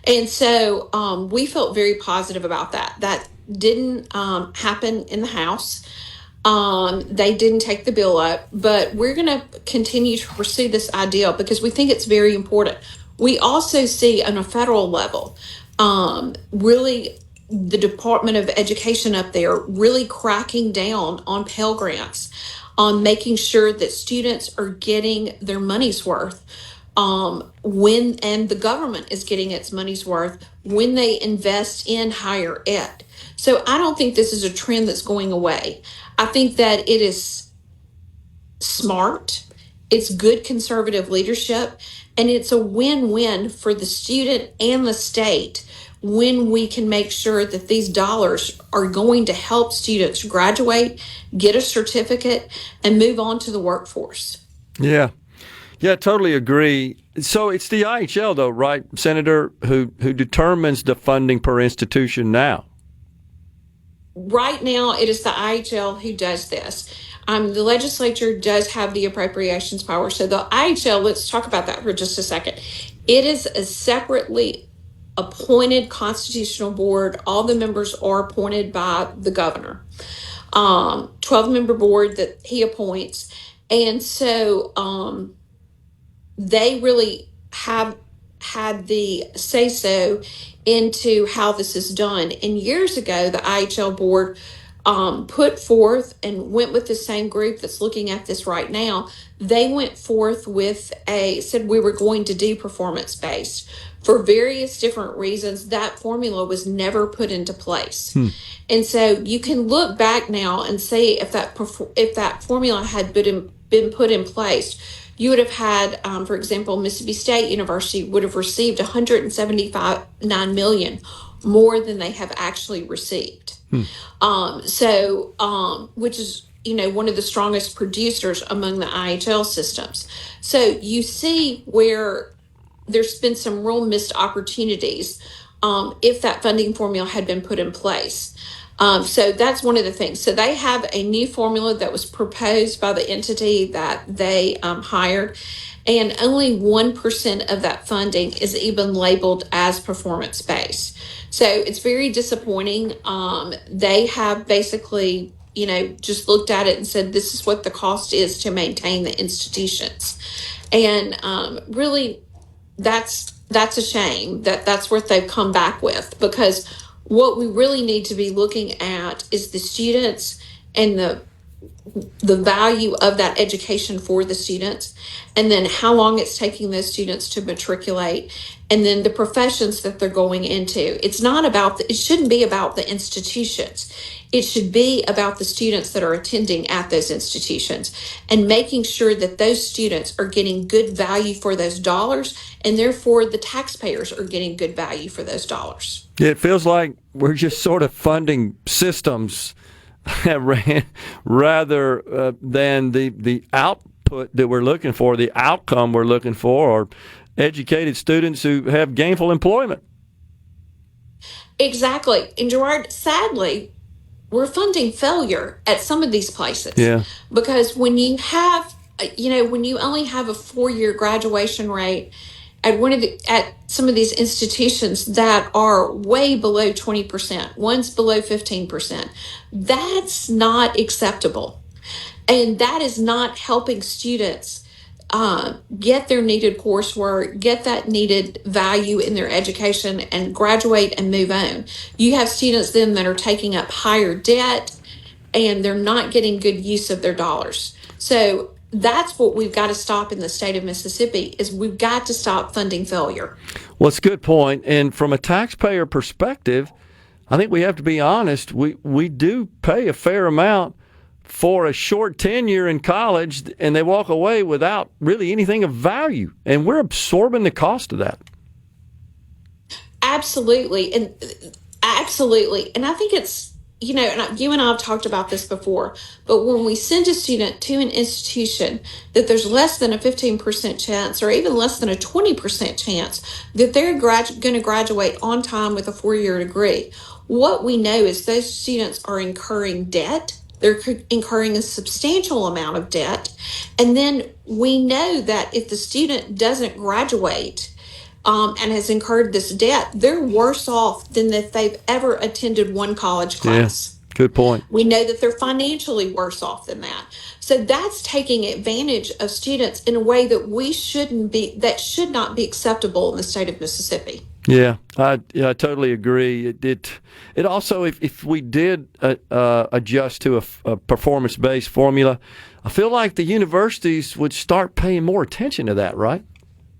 And so we felt very positive about that. That didn't happen in the House. They didn't take the bill up, but we're going to continue to pursue this idea because we think it's very important. We also see on a federal level, really the Department of Education up there really cracking down on Pell Grants, on making sure that students are getting their money's worth, and the government is getting its money's worth when they invest in higher ed. So I don't think this is a trend that's going away. I think that it is smart, it's good conservative leadership, and it's a win-win for the student and the state when we can make sure that these dollars are going to help students graduate, get a certificate, and move on to the workforce. Yeah, totally agree. So it's the IHL, though, right, Senator, who determines the funding per institution now? Right now, it is the IHL who does this. The legislature does have the appropriations power. So the IHL, let's talk about that for just a second. It is a separately appointed constitutional board. All the members are appointed by the governor. 12-member board that he appoints. And so they really have had the say-so into how this is done. And years ago, the IHL board put forth and went with the same group that's looking at this right now. They went forth with said we were going to do performance-based. For various different reasons, that formula was never put into place. And so you can look back now and see if that formula had been put in place, you would have had, for example, Mississippi State University would have received $179 million more than they have actually received. Which is, one of the strongest producers among the IHL systems. So you see where there's been some real missed opportunities if that funding formula had been put in place. So that's one of the things. So they have a new formula that was proposed by the entity that they hired, and only 1% of that funding is even labeled as performance-based. So it's very disappointing. They have basically, just looked at it and said, this is what the cost is to maintain the institutions. And really, that's a shame that's what they've come back with, because what we really need to be looking at is the students and the the value of that education for the students, and then how long it's taking those students to matriculate, and then the professions that they're going into. It's not about it shouldn't be about the institutions. It should be about the students that are attending at those institutions, and making sure that those students are getting good value for those dollars, and therefore the taxpayers are getting good value for those dollars. It feels like we're just sort of funding systems rather than the output that we're looking for, the outcome we're looking for, or educated students who have gainful employment. Exactly. And Gerard, sadly, we're funding failure at some of these places. Yeah. Because when you have, when you only have a 4-year graduation rate at some of these institutions that are way below 20%, one's below 15%, that's not acceptable. And that is not helping students get their needed coursework, get that needed value in their education, and graduate and move on. You have students then that are taking up higher debt, and they're not getting good use of their dollars. So that's what we've got to stop in the state of Mississippi, is we've got to stop funding failure. Well, it's a good point. And from a taxpayer perspective, I think we have to be honest. We do pay a fair amount for a short tenure in college, and they walk away without really anything of value. And we're absorbing the cost of that. Absolutely. And I think it's, and you and I have talked about this before, but when we send a student to an institution that there's less than a 15% chance, or even less than a 20% chance that they're going to graduate on time with a 4-year degree, what we know is those students are incurring debt. They're incurring a substantial amount of debt. And then we know that if the student doesn't graduate and has incurred this debt, they're worse off than if they've ever attended one college class. Yeah, good point. We know that they're financially worse off than that. So that's taking advantage of students in a way that that should not be acceptable in the state of Mississippi. Yeah, I totally agree. It also, if we did adjust to a performance-based formula, I feel like the universities would start paying more attention to that, right?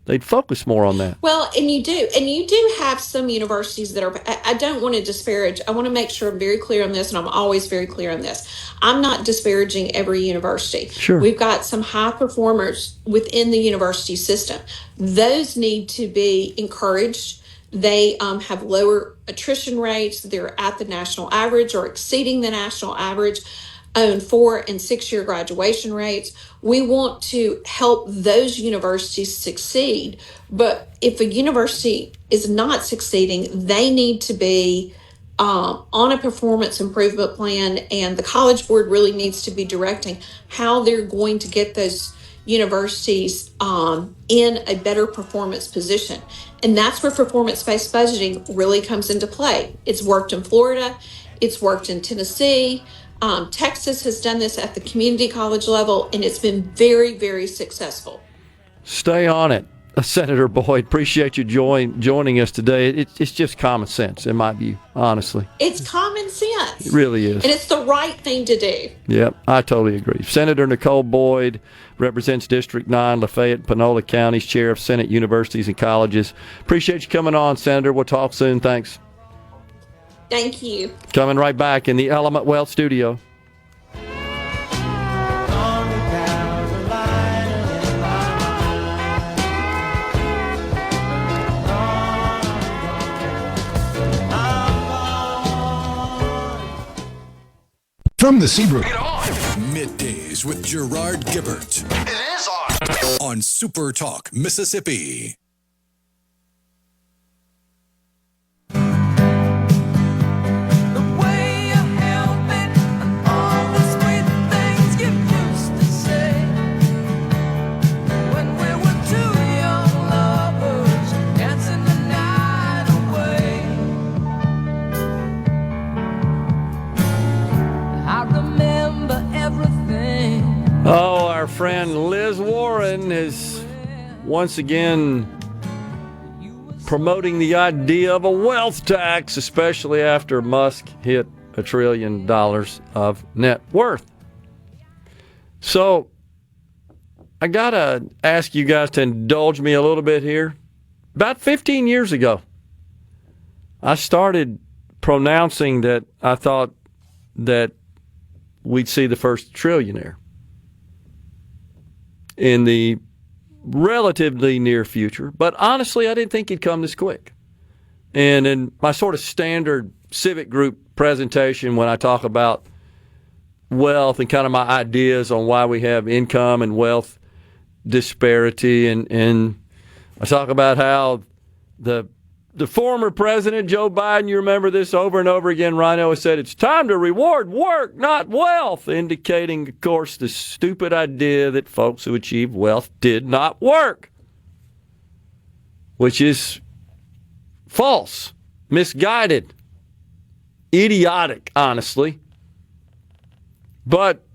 They'd focus more on that. Well, and you do have some universities that are, I don't want to disparage. I want to make sure I'm very clear on this, and I'm always very clear on this. I'm not disparaging every university. Sure. We've got some high performers within the university system. Those need to be encouraged. They have lower attrition rates. They're at the national average or exceeding the national average on 4- and 6-year graduation rates. We want to help those universities succeed. But if a university is not succeeding, they need to be on a performance improvement plan, and the College Board really needs to be directing how they're going to get those universities in a better performance position. And that's where performance-based budgeting really comes into play. It's worked in Florida. It's worked in Tennessee. Texas has done this at the community college level, and it's been very, very successful. Stay on it, Senator Boyd. Appreciate you joining us today. It's just common sense, in my view, honestly. It's common sense. It really is. And it's the right thing to do. Yep, I totally agree. Senator Nicole Boyd represents District 9, Lafayette, Panola Counties, chair of Senate Universities and Colleges. Appreciate you coming on, Senator. We'll talk soon. Thanks. Thank you. Coming right back in the Element Wealth studio. From the Seabrook. Middays with Gerard Gibert. It is on. On SuperTalk, Mississippi. Oh, our friend Liz Warren is once again promoting the idea of a wealth tax, especially after Musk hit $1 trillion of net worth. So I got to ask you guys to indulge me a little bit here. About 15 years ago, I started pronouncing that I thought that we'd see the first trillionaire in the relatively near future. But honestly, I didn't think he'd come this quick. And in my sort of standard civic group presentation, when I talk about wealth and kind of my ideas on why we have income and wealth disparity, and I talk about how the former president, Joe Biden, you remember this over and over again, Rhino, has said it's time to reward work, not wealth, indicating, of course, the stupid idea that folks who achieved wealth did not work, which is false, misguided, idiotic, honestly. But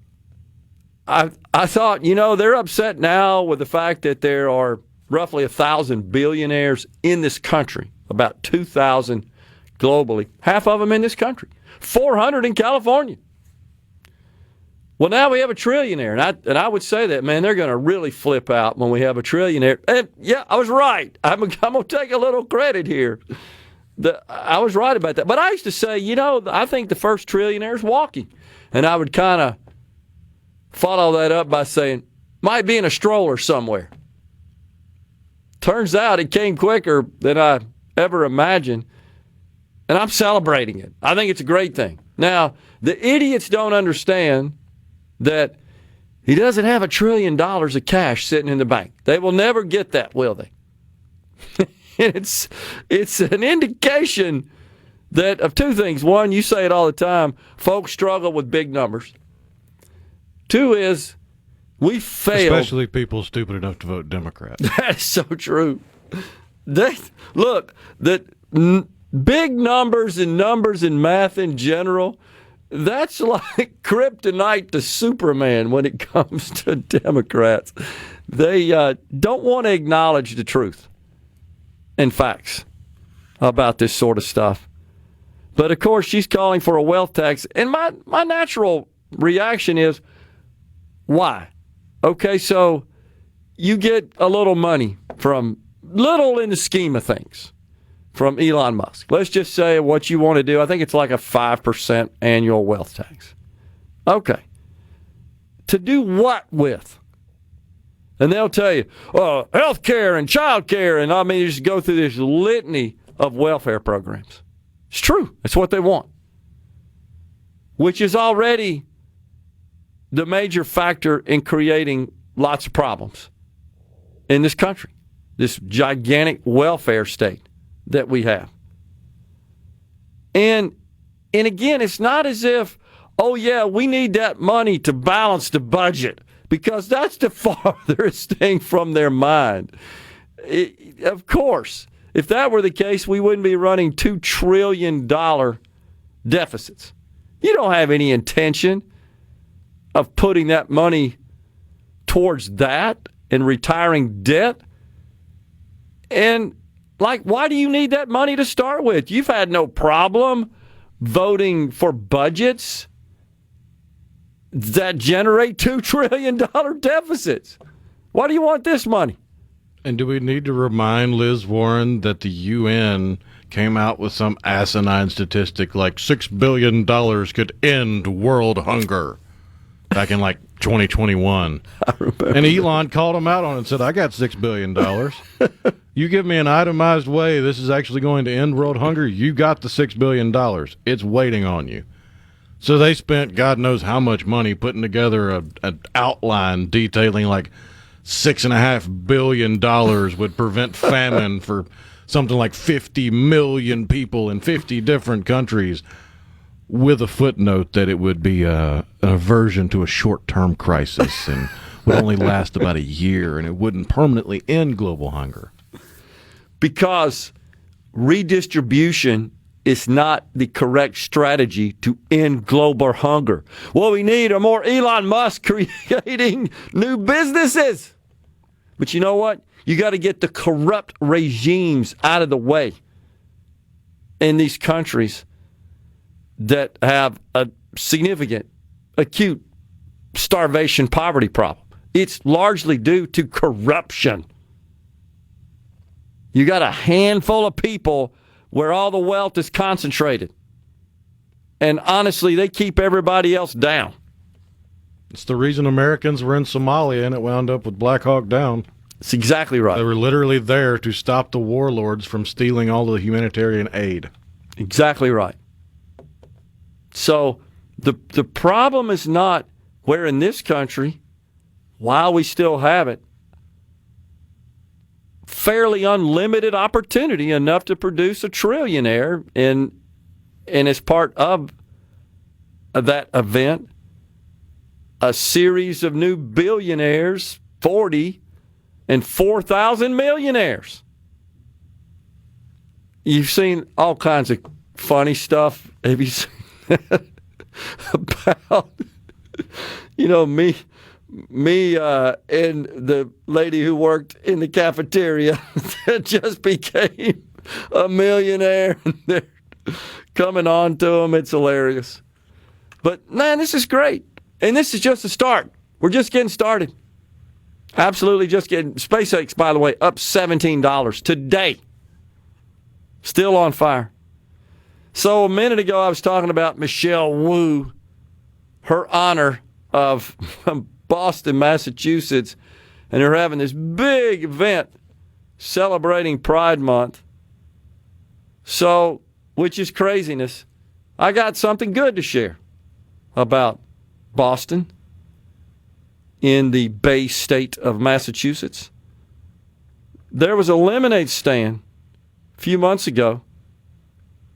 I thought, they're upset now with the fact that there are roughly 1,000 billionaires in this country, about 2,000 globally, half of them in this country, 400 in California. Well, now we have a trillionaire, and I would say that, man, they're going to really flip out when we have a trillionaire. And yeah, I was right. I'm going to take a little credit here. I was right about that. But I used to say, I think the first trillionaire is walking. And I would kind of follow that up by saying, might be in a stroller somewhere. Turns out it came quicker than I ever imagined, and I'm celebrating it. I think it's a great thing. Now, the idiots don't understand that he doesn't have $1 trillion of cash sitting in the bank. They will never get that, will they? It's an indication that of two things. One, you say it all the time, folks struggle with big numbers. Two is we failed. Especially people stupid enough to vote Democrat. That is so true. Big numbers and math in general, that's like kryptonite to Superman when it comes to Democrats. They don't want to acknowledge the truth and facts about this sort of stuff. But, of course, she's calling for a wealth tax. And my natural reaction is, why? Okay, so you get a little money from, little in the scheme of things, from Elon Musk. Let's just say what you want to do. I think it's like a 5% annual wealth tax. Okay. To do what with? And they'll tell you, health care and child care, and you just go through this litany of welfare programs. It's true. It's what they want. Which is already the major factor in creating lots of problems in this country, this gigantic welfare state that we have. And again, it's not as if, we need that money to balance the budget, because that's the farthest thing from their mind. Of course, if that were the case, we wouldn't be running $2 trillion deficits. You don't have any intention of putting that money towards that and retiring debt. And, why do you need that money to start with? You've had no problem voting for budgets that generate $2 trillion deficits. Why do you want this money? And do we need to remind Liz Warren that the UN came out with some asinine statistic like $6 billion could end world hunger back in 2021? I remember. And Elon called him out on it and said, I got $6 billion. You give me an itemized way this is actually going to end world hunger, you got the $6 billion. It's waiting on you. So they spent God knows how much money putting together an outline detailing $6.5 billion would prevent famine for something like 50 million people in 50 different countries, with a footnote that it would be an aversion to a short-term crisis and would only last about a year, and it wouldn't permanently end global hunger. Because redistribution is not the correct strategy to end global hunger. What we need are more Elon Musk creating new businesses. But you know what? You got to get the corrupt regimes out of the way in these countries that have a significant, acute starvation poverty problem. It's largely due to corruption. You got a handful of people where all the wealth is concentrated. And honestly, they keep everybody else down. It's the reason Americans were in Somalia and it wound up with Black Hawk Down. That's exactly right. They were literally there to stop the warlords from stealing all the humanitarian aid. Exactly right. So the problem is not where in this country, while we still have it, fairly unlimited opportunity enough to produce a trillionaire, and as part of that event, a series of new billionaires, 40 and 4,000 millionaires. You've seen all kinds of funny stuff. Have you seen that? About, me and the lady who worked in the cafeteria that just became a millionaire, and they're coming on to them. It's hilarious. But, man, this is great. And this is just a start. We're just getting started. Absolutely just getting. SpaceX, by the way, up $17 today. Still on fire. So a minute ago, I was talking about Michelle Wu, her honor of Boston, Massachusetts, and they're having this big event celebrating Pride Month. So, which is craziness. I got something good to share about Boston in the Bay State of Massachusetts. There was a lemonade stand a few months ago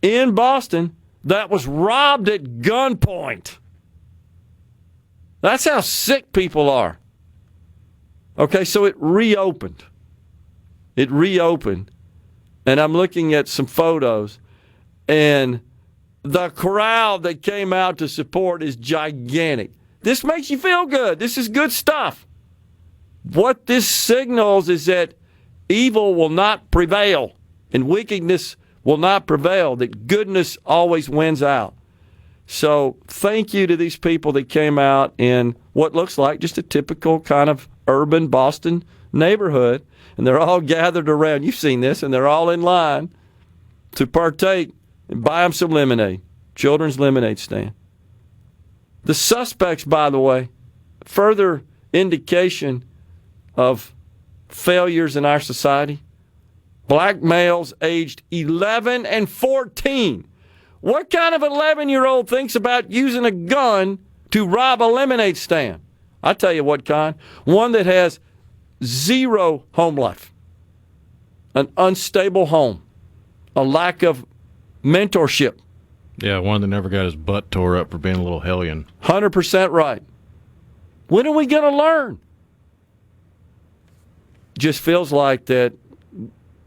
in Boston that was robbed at gunpoint. That's how sick people are. Okay, so it reopened. And I'm looking at some photos, and the crowd that came out to support is gigantic. This makes you feel good. This is good stuff. What this signals is that evil will not prevail and wickedness will not prevail, that goodness always wins out. So thank you to these people that came out in what looks like just a typical kind of urban Boston neighborhood, and they're all gathered around. You've seen this, and they're all in line to partake and buy them some lemonade, children's lemonade stand. The suspects, by the way, further indication of failures in our society, black males aged 11 and 14. What kind of 11-year-old thinks about using a gun to rob a lemonade stand? I tell you what kind. One that has zero home life, an unstable home, a lack of mentorship. Yeah, one that never got his butt tore up for being a little hellion. 100% right. When are we going to learn? Just feels like that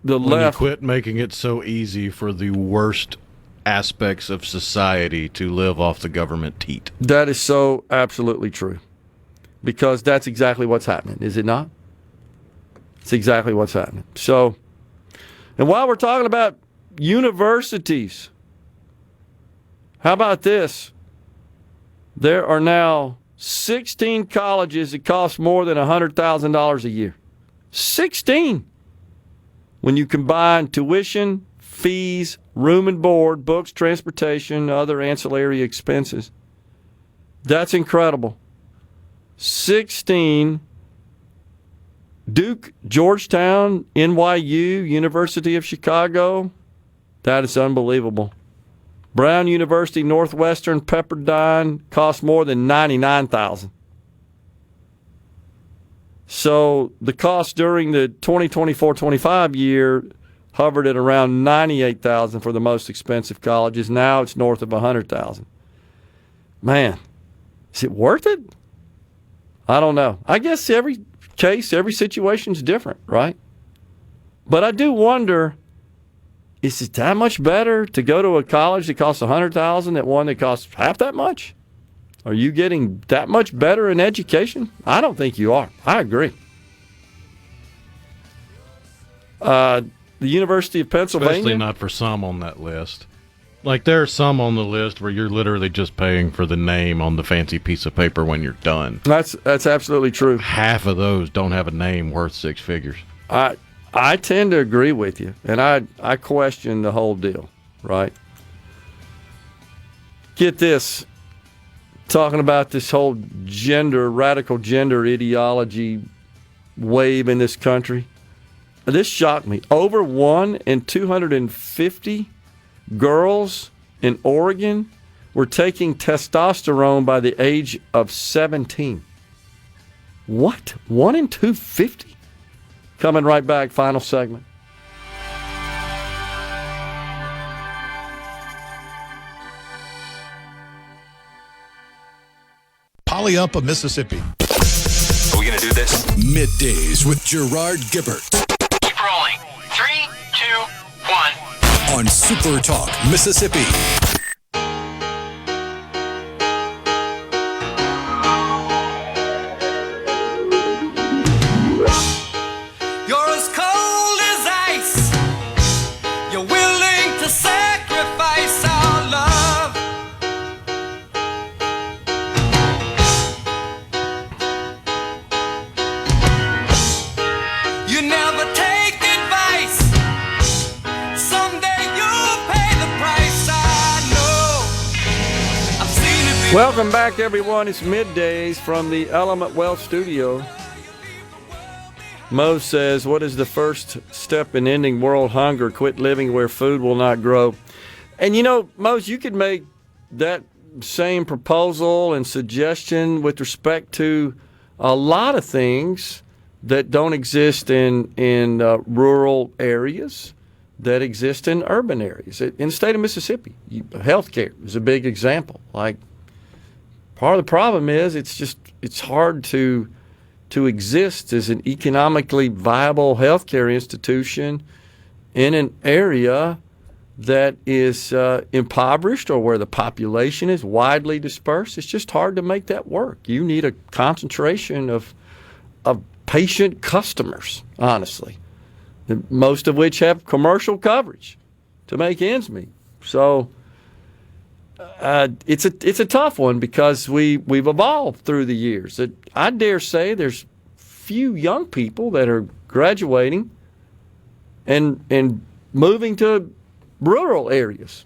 the when left... you quit making it so easy for the worst aspects of society to live off the government teat. That is so absolutely true. Because that's exactly what's happening, is it not? It's exactly what's happening. So, and while we're talking about universities, how about this? There are now 16 colleges that cost more than $100,000 a year. 16. When you combine tuition, fees, room and board, books, transportation, other ancillary expenses. That's incredible. 16. Duke, Georgetown, NYU, University of Chicago. That is unbelievable. Brown University, Northwestern, Pepperdine cost more than $99,000. So the cost during the 2024-25 year hovered at around $98,000 for the most expensive colleges. Now it's north of $100,000. Man, is it worth it? I don't know. I guess every case, every situation is different, right? But I do wonder, is it that much better to go to a college that costs $100,000 than one that costs half that much? Are you getting that much better in education? I don't think you are. I agree. The University of Pennsylvania. Especially not for some on that list. Like, there are some on the list where you're literally just paying for the name on the fancy piece of paper when you're done. That's absolutely true. Half of those don't have a name worth six figures. I tend to agree with you, and I question the whole deal, right? Get this, talking about this whole radical gender ideology wave in this country. This shocked me. Over 1 in 250 girls in Oregon were taking testosterone by the age of 17. What? 1 in 250? Coming right back, final segment. Poly-Up of Mississippi. Are we going to do this? Middays with Gerard Gibert Keep rolling. 3, 2, 1. on SuperTalk, Mississippi. You're as cold as ice. You're willing to sacrifice our love. You never take advice. Someday you'll pay the price. I know. I've seen it before. Welcome back, everyone. It's Middays from the Element Wealth Studio. Mo says, what is the first step in ending world hunger? Quit living where food will not grow. And you know, Mose, you could make that same proposal and suggestion with respect to a lot of things that don't exist in rural areas, that exist in urban areas. In the state of Mississippi, healthcare is a big example. Like, part of the problem is it's hard to exist as an economically viable healthcare institution in an area that is impoverished or where the population is widely dispersed. It's just hard to make that work. You need a concentration of patient customers, honestly, most of which have commercial coverage to make ends meet. So it's a tough one because we've evolved through the years. I dare say there's few young people that are graduating and moving to rural areas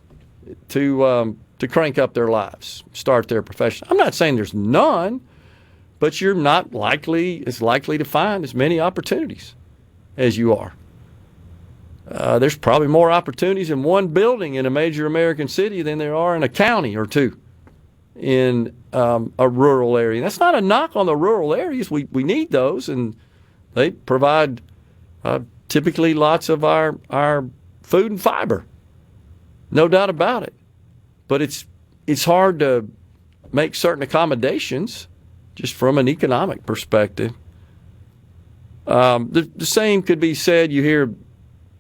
to crank up their lives, start their profession. I'm not saying there's none, but you're not as likely to find as many opportunities as you are. There's probably more opportunities in one building in a major American city than there are in a county or two in a rural area. That's not a knock on the rural areas. We need those, and they provide typically lots of our food and fiber. No doubt about it. But it's hard to make certain accommodations just from an economic perspective. The same could be said, you hear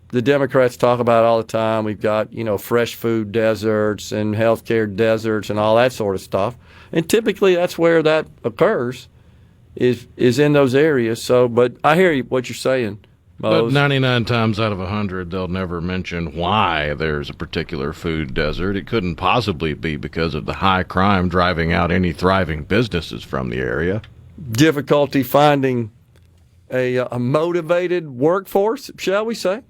the Democrats talk about all the time. We've got, fresh food deserts and healthcare deserts and all that sort of stuff. And typically that's where that occurs is in those areas. So, but I hear what you're saying, But Mose. 99 times out of 100, they'll never mention why there's a particular food desert. It couldn't possibly be because of the high crime driving out any thriving businesses from the area. Difficulty finding a motivated workforce, shall we say,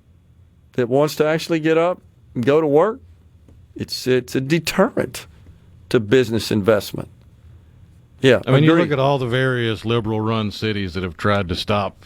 that wants to actually get up and go to work. It's a deterrent to business investment. Yeah, I mean, you agreed. look at all the various liberal-run cities that have tried to stop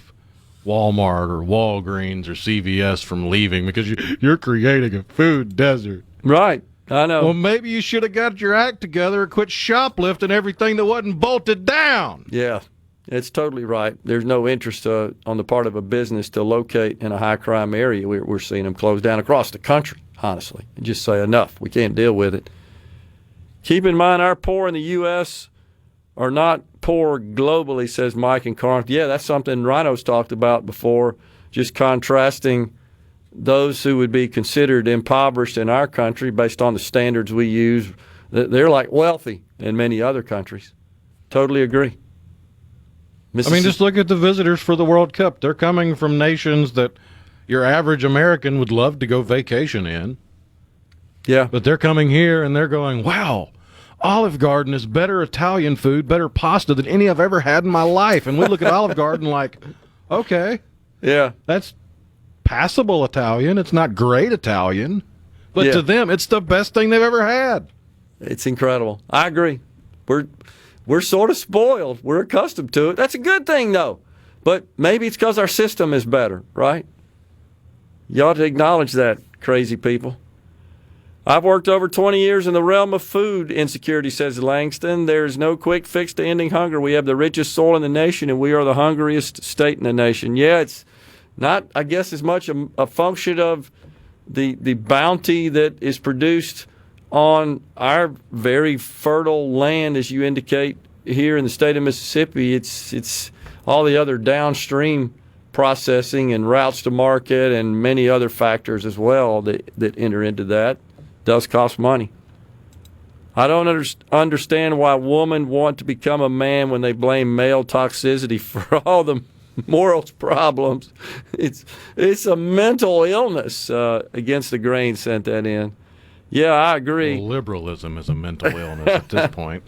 Walmart or Walgreens or CVS from leaving because you're creating a food desert. Right, I know. Well, maybe you should have got your act together and quit shoplifting everything that wasn't bolted down. Yeah, it's totally right. There's no interest on the part of a business to locate in a high-crime area. We're seeing them close down across the country, honestly, and just say enough. We can't deal with it. Keep in mind, our poor in the U.S. are not poor globally, says Mike in Corinth. Yeah, that's something Rhino's talked about before, just contrasting those who would be considered impoverished in our country based on the standards we use. They're like wealthy in many other countries. Totally agree. I mean, just look at the visitors for the World Cup. They're coming from nations that your average American would love to go vacation in. Yeah. But they're coming here and they're going, wow, Olive Garden is better Italian food, better pasta than any I've ever had in my life. And we look at Olive Garden like, okay, yeah, that's passable Italian. It's not great Italian. But Yeah. to them, it's the best thing they've ever had. It's incredible. I agree. We're sort of spoiled. We're accustomed to it. That's a good thing, though. But maybe it's because our system is better, right? You ought to acknowledge that, crazy people. I've worked over 20 years in the realm of food insecurity, says Langston. There is no quick fix to ending hunger. We have the richest soil in the nation, and we are the hungriest state in the nation. Yeah, it's not, I guess, as much a function of the bounty that is produced on our very fertile land, as you indicate here in the state of Mississippi. It's all the other downstream processing and routes to market and many other factors as well that enter into that. Does cost money. I don't understand why women want to become a man when they blame male toxicity for all the morals problems. It's a mental illness. Against the Grain sent that in. Yeah, I agree. Well, liberalism is a mental illness at this point.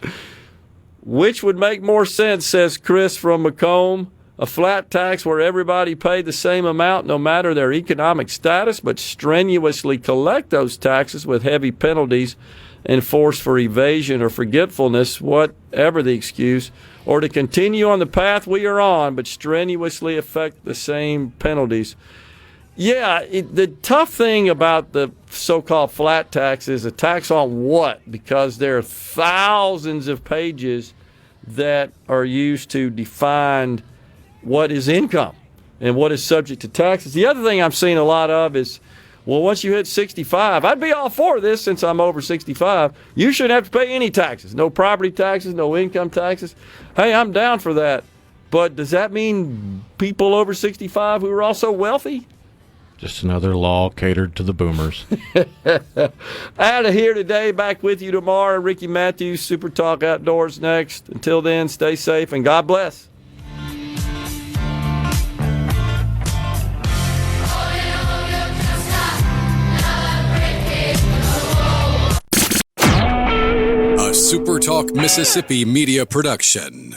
Which would make more sense, says Chris from Macomb. A flat tax where everybody paid the same amount no matter their economic status, but strenuously collect those taxes with heavy penalties enforced for evasion or forgetfulness, whatever the excuse, or to continue on the path we are on, but strenuously affect the same penalties. Yeah, the tough thing about the so-called flat tax is a tax on what? Because there are thousands of pages that are used to define what is income and what is subject to taxes. The other thing I'm seeing a lot of is, well, once you hit 65, I'd be all for this since I'm over 65. You shouldn't have to pay any taxes. No property taxes, no income taxes. Hey, I'm down for that. But does that mean people over 65 who are also wealthy? Just another law catered to the boomers. Out of here today. Back with you tomorrow. Ricky Matthews, Super Talk Outdoors next. Until then, stay safe and God bless. SuperTalk Mississippi Media Production.